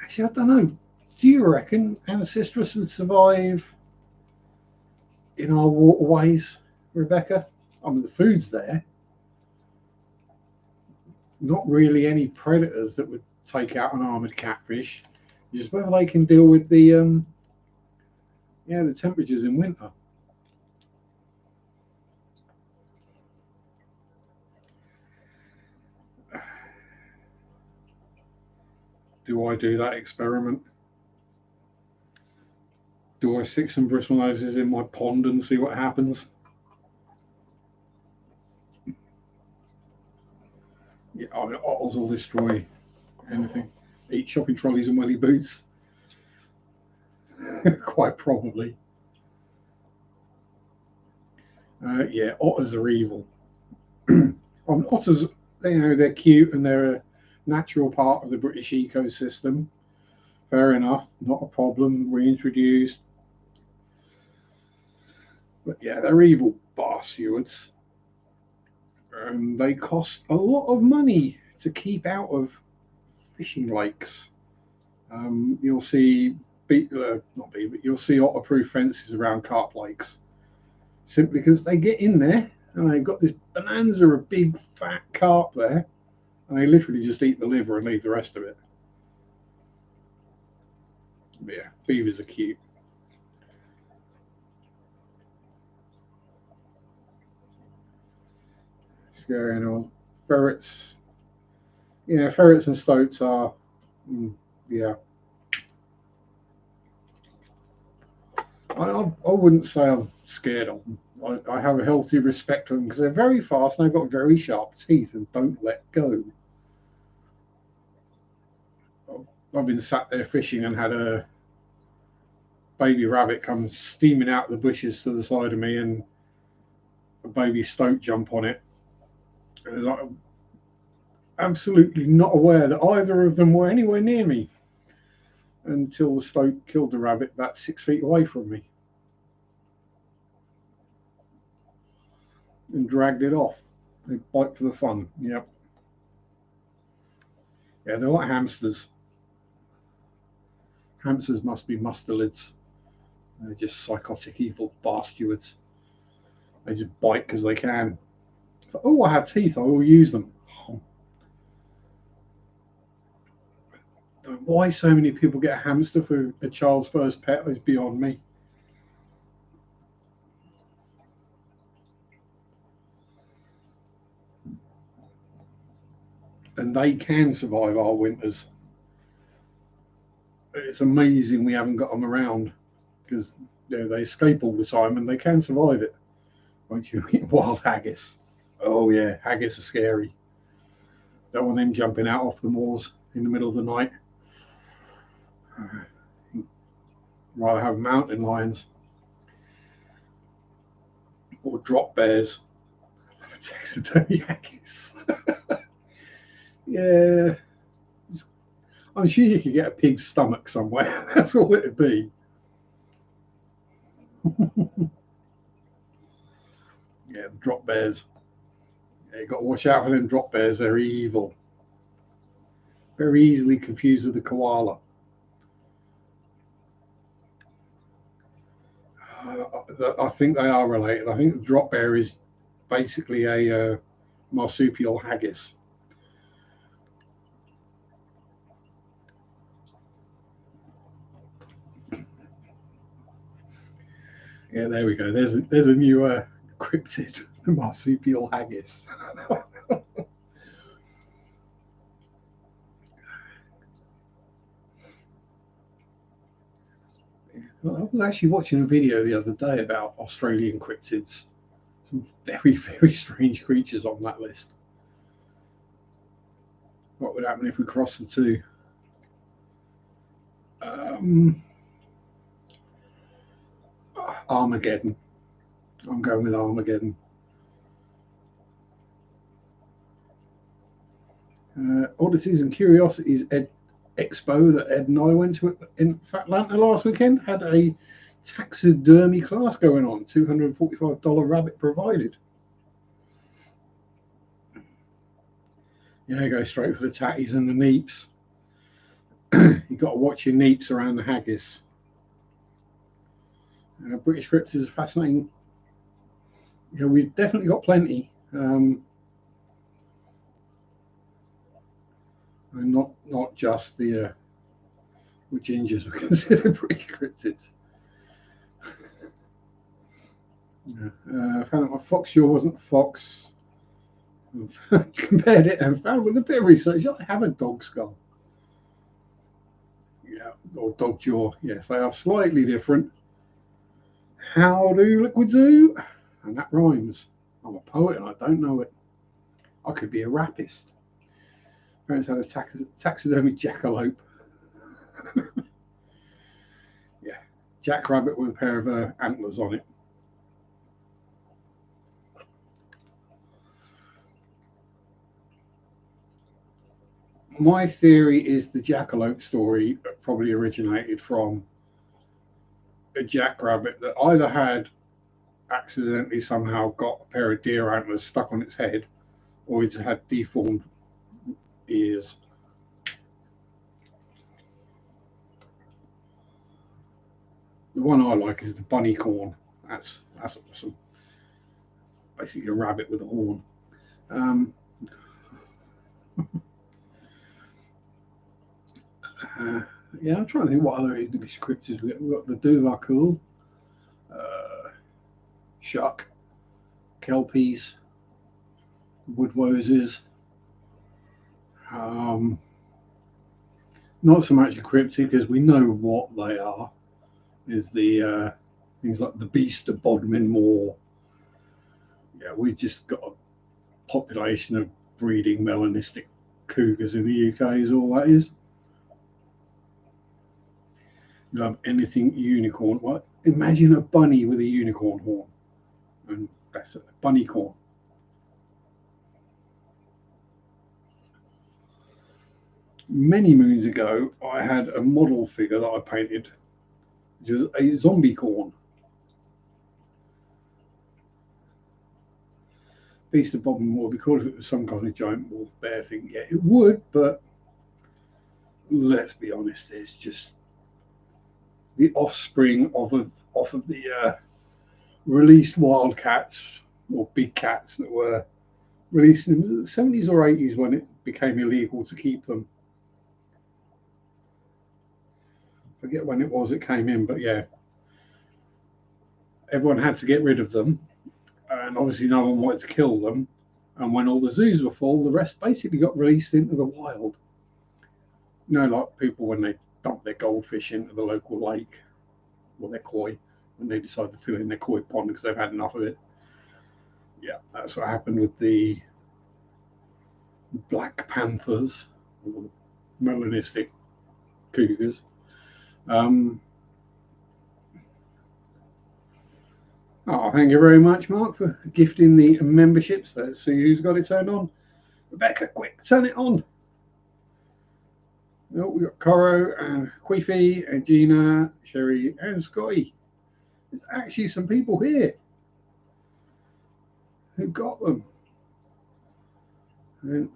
Actually, I don't know. Do you reckon Ancestors would survive in our waterways, Rebecca? I mean, the food's there. Not really any predators that would take out an armored catfish. Just whether they can deal with the temperatures in winter. Do I do that experiment? Do I stick some bristle noses in my pond and see what happens? Yeah, I mean, otters will destroy anything. Eat shopping trolleys and welly boots. Quite probably. Yeah, otters are evil. Otters, they're cute and they're a natural part of the British ecosystem. Fair enough, not a problem. Reintroduced, but yeah, they're evil bastards, and they cost a lot of money to keep out of fishing lakes. You'll see, not be, but you'll see otter-proof fences around carp lakes, simply because they get in there and they've got this bonanza of big fat carp there, and they literally just eat the liver and leave the rest of it. But yeah, beavers are cute. Scary animal. Ferrets. Yeah, ferrets and stoats are. Yeah. I wouldn't say I'm scared of them. I have a healthy respect for them because they're very fast and they've got very sharp teeth and don't let go. I've been sat there fishing and had a baby rabbit come steaming out of the bushes to the side of me and a baby stoat jump on it. And I'm absolutely not aware that either of them were anywhere near me until the stoat killed the rabbit about 6 feet away from me and dragged it off. They bite for the fun. Yep. Yeah, they're like hamsters. Hamsters must be mustelids. They're just psychotic, evil bastards. They just bite because they can. So, oh, I have teeth. I will use them. Why so many people get a hamster for a child's first pet is beyond me. And they can survive our winters. It's amazing we haven't got them around because they escape all the time and they can survive it. Won't you eat wild haggis? Oh yeah, haggis are scary. Don't want them jumping out off the moors in the middle of the night. Rather have mountain lions or drop bears. Taxidermy haggis. Yeah, I'm sure you could get a pig's stomach somewhere. That's all it'd be. Yeah, the drop bears. Yeah, you got to watch out for them drop bears. They're evil. Very easily confused with the koala. I think they are related. I think the drop bear is basically a marsupial haggis. Yeah, there we go. There's a new cryptid, the marsupial haggis. Well, I was actually watching a video the other day about Australian cryptids. Some very, very strange creatures on that list. What would happen if we crossed the two? Um, Armageddon. I'm going with Armageddon. Oddities and Curiosities expo that Ed and I went to in Atlanta last weekend had a taxidermy class going on, $245 rabbit provided. Yeah, go straight for the tatties and the neeps. You've got to watch your neeps around the haggis. British cryptids are fascinating. Yeah, we've definitely got plenty. And not just the gingers were considered British cryptids. Yeah. I found out my fox jaw wasn't a fox. Compared it and found with a bit of research, I have a dog skull. Yeah, or dog jaw. Yes, they are slightly different. How do liquids do? And that rhymes. I'm a poet and I don't know it. I could be a rapist. Parents had a taxidermy jackalope. Yeah, jackrabbit with a pair of antlers on it. My theory is the jackalope story probably originated from a jackrabbit that either had accidentally somehow got a pair of deer antlers stuck on its head, or it had deformed ears. The one I like is the bunny corn. That's awesome. Basically a rabbit with a horn. Yeah, I'm trying to think what other English cryptids we got. We've got the Duvacool, Shuck, Kelpies, Woodwoses. Not so much a cryptid because we know what they are. Is the things like the beast of Bodmin Moor. Yeah, we've just got a population of breeding melanistic cougars in the UK is all that is. You love anything unicorn. Well, imagine a bunny with a unicorn horn. And that's a bunny corn. Many moons ago, I had a model figure that I painted, which was a zombie corn. Beast of Bodmin Moor would be cool if it was some kind of giant wolf bear thing. Yeah, it would, but let's be honest, it's just the offspring off of the released wild cats or big cats that were released in the 70s or 80s when it became illegal to keep them. Forget when it was it came in, but yeah, everyone had to get rid of them, and obviously no one wanted to kill them. And when all the zoos were full, the rest basically got released into the wild. You know, like people when they dump their goldfish into the local lake or their koi, when they decide to fill in their koi pond because they've had enough of it. Yeah, that's what happened with the black panthers, or melanistic cougars. Thank you very much, Mark, for gifting the memberships. Let's see who's got it turned on. Rebecca, quick, turn it on. Oh, we've got Coro, and Queefy, and Gina, Sherry, and Scotty. There's actually some people here who got them. And,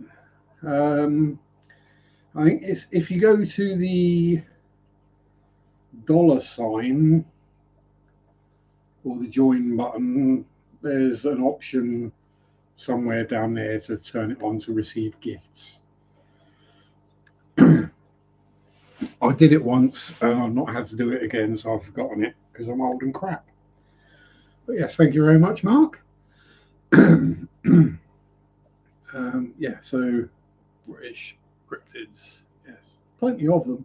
I think it's if you go to the $sign or the join button, there's an option somewhere down there to turn it on to receive gifts. I did it once and I've not had to do it again, so I've forgotten it because I'm old and crap. But yes, thank you very much, Mark. Yeah, so British cryptids, yes, plenty of them.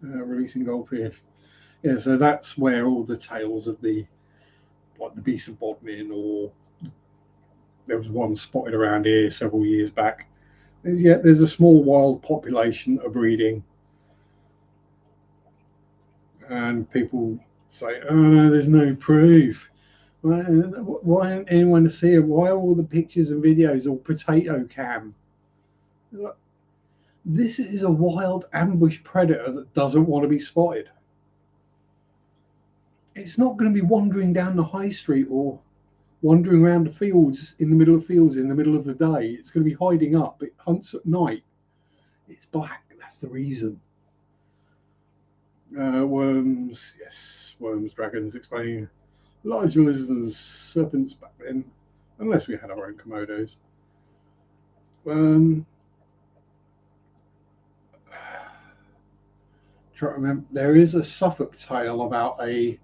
Releasing goldfish. Yeah, so that's where all the tales of the Beast of Bodmin, or there was one spotted around here several years back. There's a small wild population of breeding, and people say, "Oh no, there's no proof." Why aren't anyone to see it? Why are all the pictures and videos all potato cam? This is a wild ambush predator that doesn't want to be spotted. It's not going to be wandering down the high street or wandering around the fields in the middle of the day. It's going to be hiding up. It hunts at night. It's black. That's the reason. Worms, yes, worms, dragons, explaining large lizards, serpents back then, unless we had our own Komodos. Try to remember, there is a Suffolk tale about a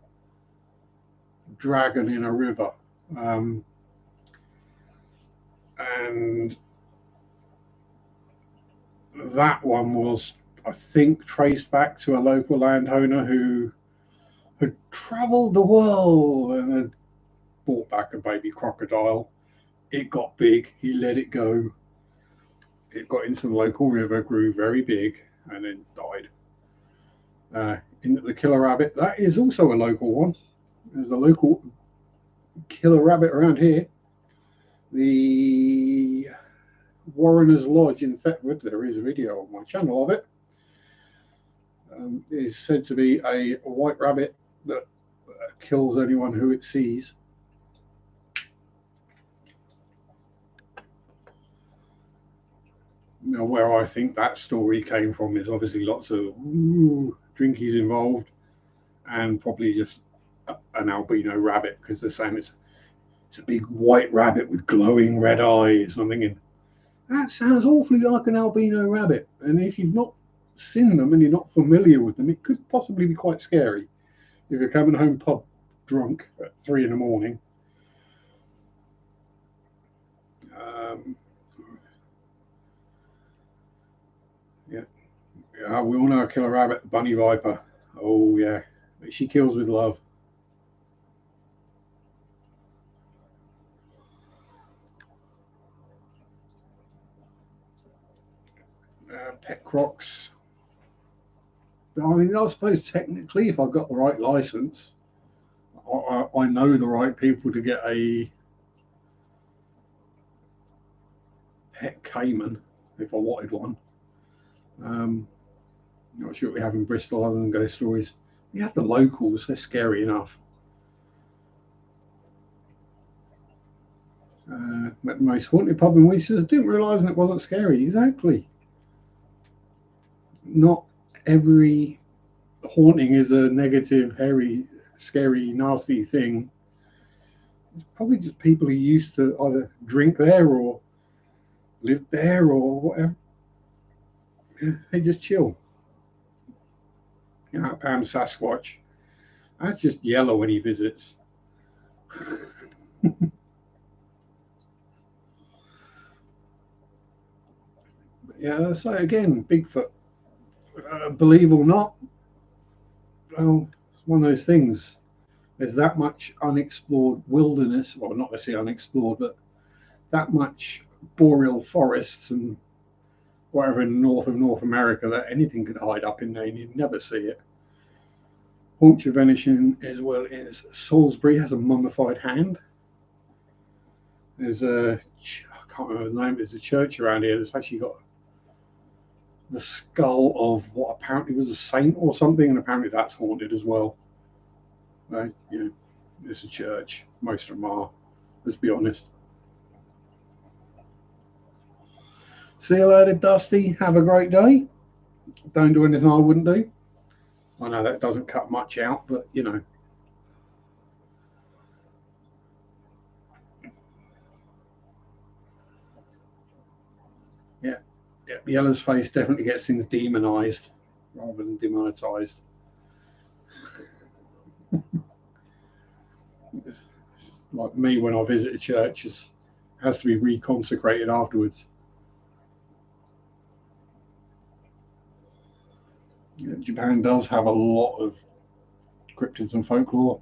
dragon in a river, and that one was, I think, traced back to a local landowner who had travelled the world and had brought back a baby crocodile. It got big, he let it go. It got into the local river, grew very big, and then died. In the killer rabbit, that is also a local one. There's a local killer rabbit around here. The Warrener's Lodge in Thetford, there is a video on my channel of it, is said to be a white rabbit that kills anyone who it sees. Now, where I think that story came from is obviously lots of drinkies involved, and probably just an albino rabbit, because they're saying it's a big white rabbit with glowing red eyes. I'm thinking, that sounds awfully like an albino rabbit. And if you've not seen them and you're not familiar with them, it could possibly be quite scary. If you're coming home pub drunk at 3 in the morning. Yeah, we all know a killer rabbit, the bunny viper. Oh yeah, but she kills with love. Pet crocs. I mean, I suppose technically, if I've got the right license, I know the right people to get a pet caiman if I wanted one. Not sure what we have in Bristol other than ghost stories. We have the locals, they're scary enough. Met the most haunted pub in Worcester. Didn't realise it wasn't scary. Exactly. Not every haunting is a negative, hairy, scary, nasty thing. It's probably just people who used to either drink there or live there or whatever. Yeah, they just chill. Pam Sasquatch. That's just yellow when he visits. Yeah, so again, Bigfoot. Believe or not, well, it's one of those things. There's that much unexplored wilderness, well, not necessarily unexplored, but that much boreal forests and whatever in the north of North America that anything could hide up in there and you'd never see it. Haunch of Venison as well as Salisbury has a mummified hand. There's I can't remember the name, there's a church around here that's actually got the skull of what apparently was a saint or something, and apparently that's haunted as well. It's a church. Most of them are, let's be honest. See you later, Dusty. Have a great day. Don't do anything I wouldn't do. I know that doesn't cut much out, but you know. Yeah. Yella's face definitely gets things demonized rather than demonetized. It's like me when I visit a church, it has to be reconsecrated afterwards. Japan does have a lot of cryptids and folklore,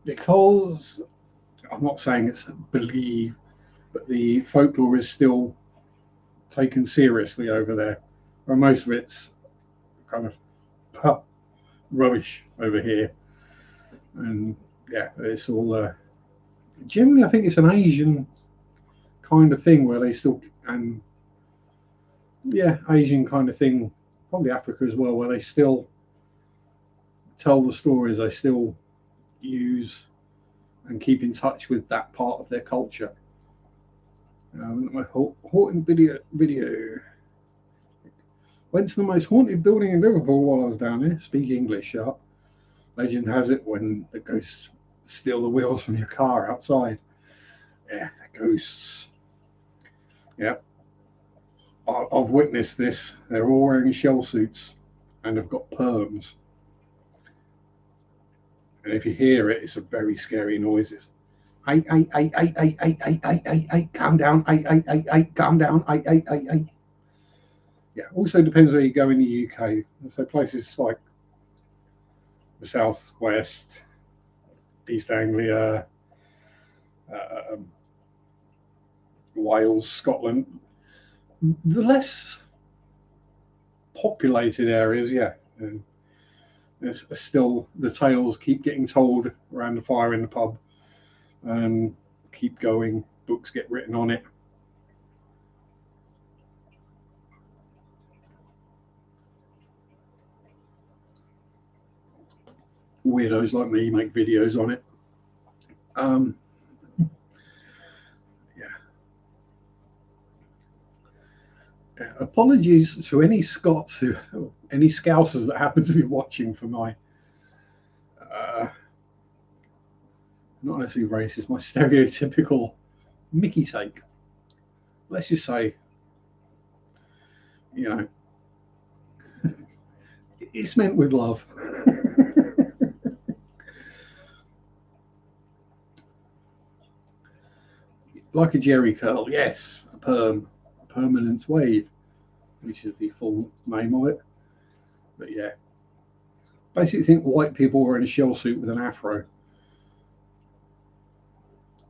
because I'm not saying it's believe, but the folklore is still taken seriously over there, where most of it's kind of rubbish over here. And yeah, it's all generally I think it's an Asian kind of thing where they still, and yeah, Asian kind of thing, probably Africa as well, where they still tell the stories, they still use and keep in touch with that part of their culture. My haunted video. Went to the most haunted building in Liverpool while I was down there. Speak English, Sharpe. Legend has it when the ghosts steal the wheels from your car outside. Yeah, the ghosts. Yeah, I've witnessed this. They're all wearing shell suits and have got perms. And if you hear it, it's a very scary noises. Calm down, calm down, Yeah, also depends where you go in the UK. So places like the southwest, East Anglia, uh, Wales, Scotland, the less populated areas, yeah. And there's still the tales keep getting told around the fire in the pub and keep going. Books get written on it. Weirdos like me make videos on it. Um, yeah. Apologies to any Scots who, any Scousers that happen to be watching for my, uh, not necessarily racist, my stereotypical Mickey take. Let's just say, you know, it's meant with love. Like a jerry curl, yes, a perm, a permanent wave, which is the full name of it. But yeah, basically think white people were in a shell suit with an afro.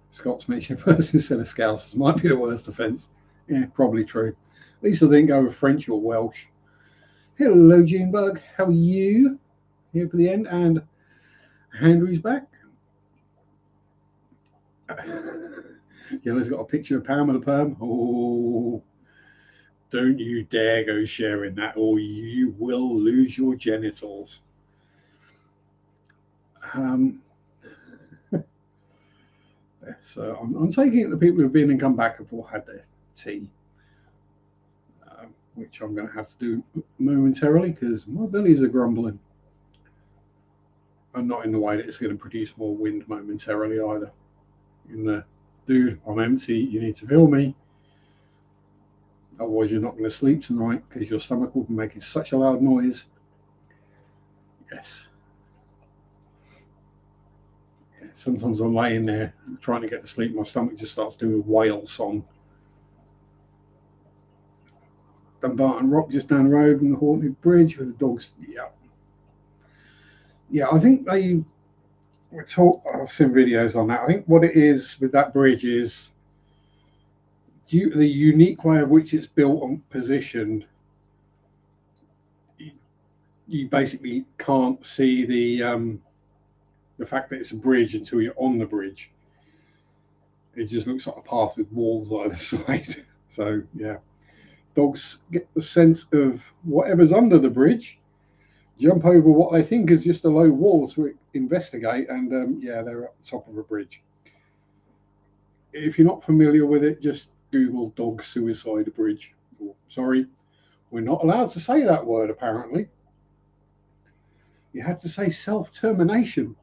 Scots mentioned first instead of Scousers might be the worst offence. Yeah, probably true. At least I didn't go with French or Welsh. Hello, Junebug. How are you? Here for the end, and Andrew's back. Yellow's got a picture of Pam with a perm. Oh, don't you dare go sharing that, or you will lose your genitals. Um, so I'm taking it the people who've been and come back have all had their tea, which I'm going to have to do momentarily because my bellies are grumbling. And not in the way that it's going to produce more wind momentarily either. In the, dude, I'm empty, you need to fill me. Otherwise, you're not going to sleep tonight because your stomach will be making such a loud noise. Yes. Yeah, sometimes I'm laying there trying to get to sleep, my stomach just starts doing a whale song. Dumbarton Rock just down the road from the Haunted Bridge with the dogs. Yeah. Yeah, I think they were taught, I've seen videos on that. I think what it is with that bridge is due to the unique way of which it's built and positioned, you basically can't see the fact that it's a bridge until you're on the bridge. It just looks like a path with walls either side. So yeah, dogs get the sense of whatever's under the bridge, jump over what they think is just a low wall to investigate, and yeah, they're at the top of a bridge. If you're not familiar with it, just Google dog suicide bridge. Oh, sorry, we're not allowed to say that word apparently. You had to say self-termination.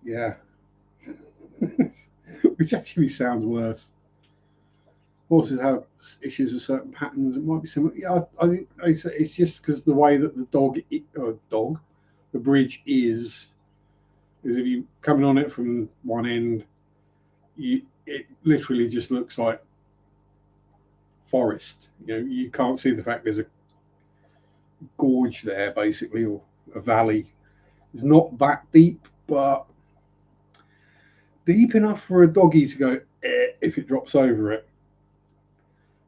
Yeah. Which actually sounds worse. Horses have issues with certain patterns. It might be similar. Yeah, I think it's just because the way that the the bridge is if you coming on it from one end, it literally just looks like forest. You know, you can't see the fact there's a gorge there, basically, or a valley. It's not that deep, but deep enough for a doggy to go if it drops over it.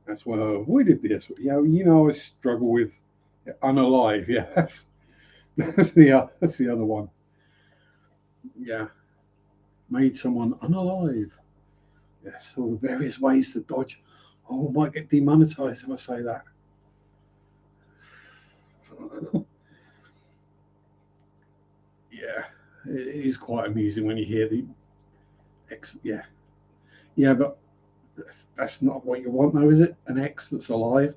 That's why I avoided this. You know, I struggle with unalive. Yeah, that's the other one. Yeah, made someone unalive. Yes, all the various ways to dodge Oh, I might get demonetized if I say that. Yeah, it is quite amusing when you hear the X. Yeah, yeah, but that's not what you want, though, is it? An ex that's alive,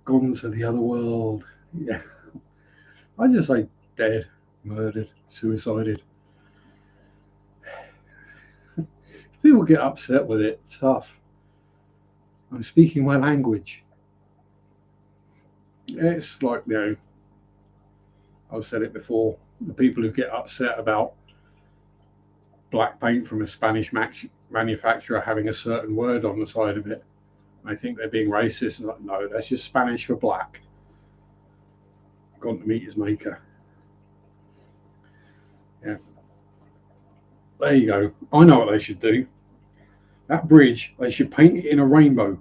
gone to the other world. Yeah, I just say dead, murdered, suicided. People get upset with it. Tough. I'm speaking my language. It's like, I've said it before. The people who get upset about black paint from a Spanish manufacturer having a certain word on the side of it, I think they're being racist. Like, no, that's just Spanish for black. Gone to meet his maker. Yeah, there you go. I know what they should do. That bridge, they should paint it in a rainbow.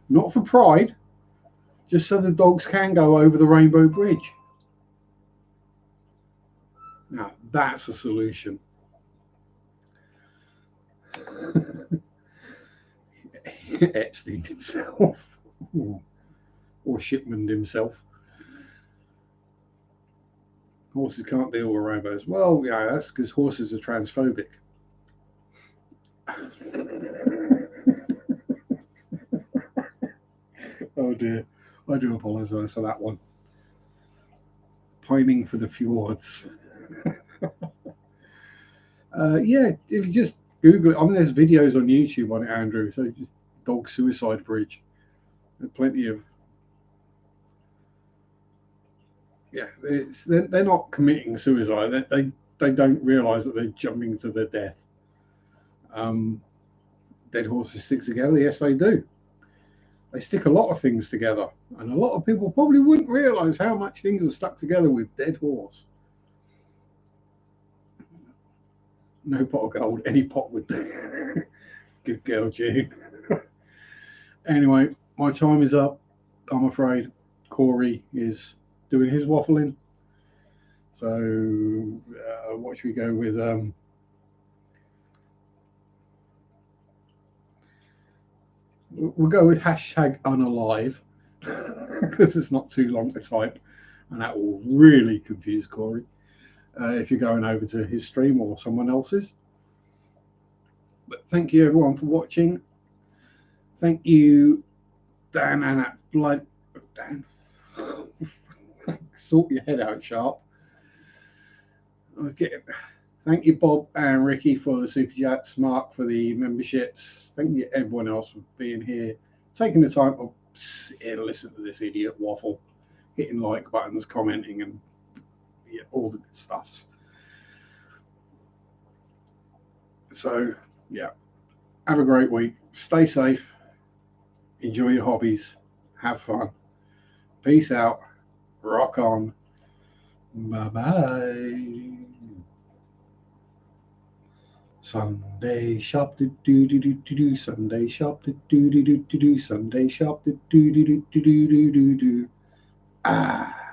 Not for pride, just so the dogs can go over the rainbow bridge. Now, that's a solution. Epstein himself, or Shipman himself. Horses can't deal with rainbows. Well, yeah, that's because horses are transphobic. Oh dear, I do apologise for that one. Pining for the fjords. Yeah, if you just Google it, I mean, there's videos on YouTube on it, Andrew. So just dog suicide bridge. There's plenty of. Yeah, they're not committing suicide. They don't realise that they're jumping to their death. Um, Dead horses stick together. Yes, they do. They stick a lot of things together, and a lot of people probably wouldn't realise how much things are stuck together with dead horse. No pot of gold, any pot would do. Good girl, June. Anyway, my time is up. I'm afraid Corey is doing his waffling. So, what should we go with? We'll go with hashtag unalive because it's not too long to type, and that will really confuse Corey if you're going over to his stream or someone else's. But thank you everyone for watching. Thank you, Dan, and that blood. Dan, sort your head out, Sharpe. Okay. Thank you, Bob and Ricky, for the super chats. Mark for the memberships. Thank you, everyone else, for being here, taking the time to sit here and listen to this idiot waffle, hitting like buttons, commenting, and all the good stuffs. So, yeah, have a great week. Stay safe. Enjoy your hobbies. Have fun. Peace out. Rock on. Bye bye. Sunday shop do do do do do do. Sunday shop do do do do do do. Sunday shop do do do do do do do do. Ah.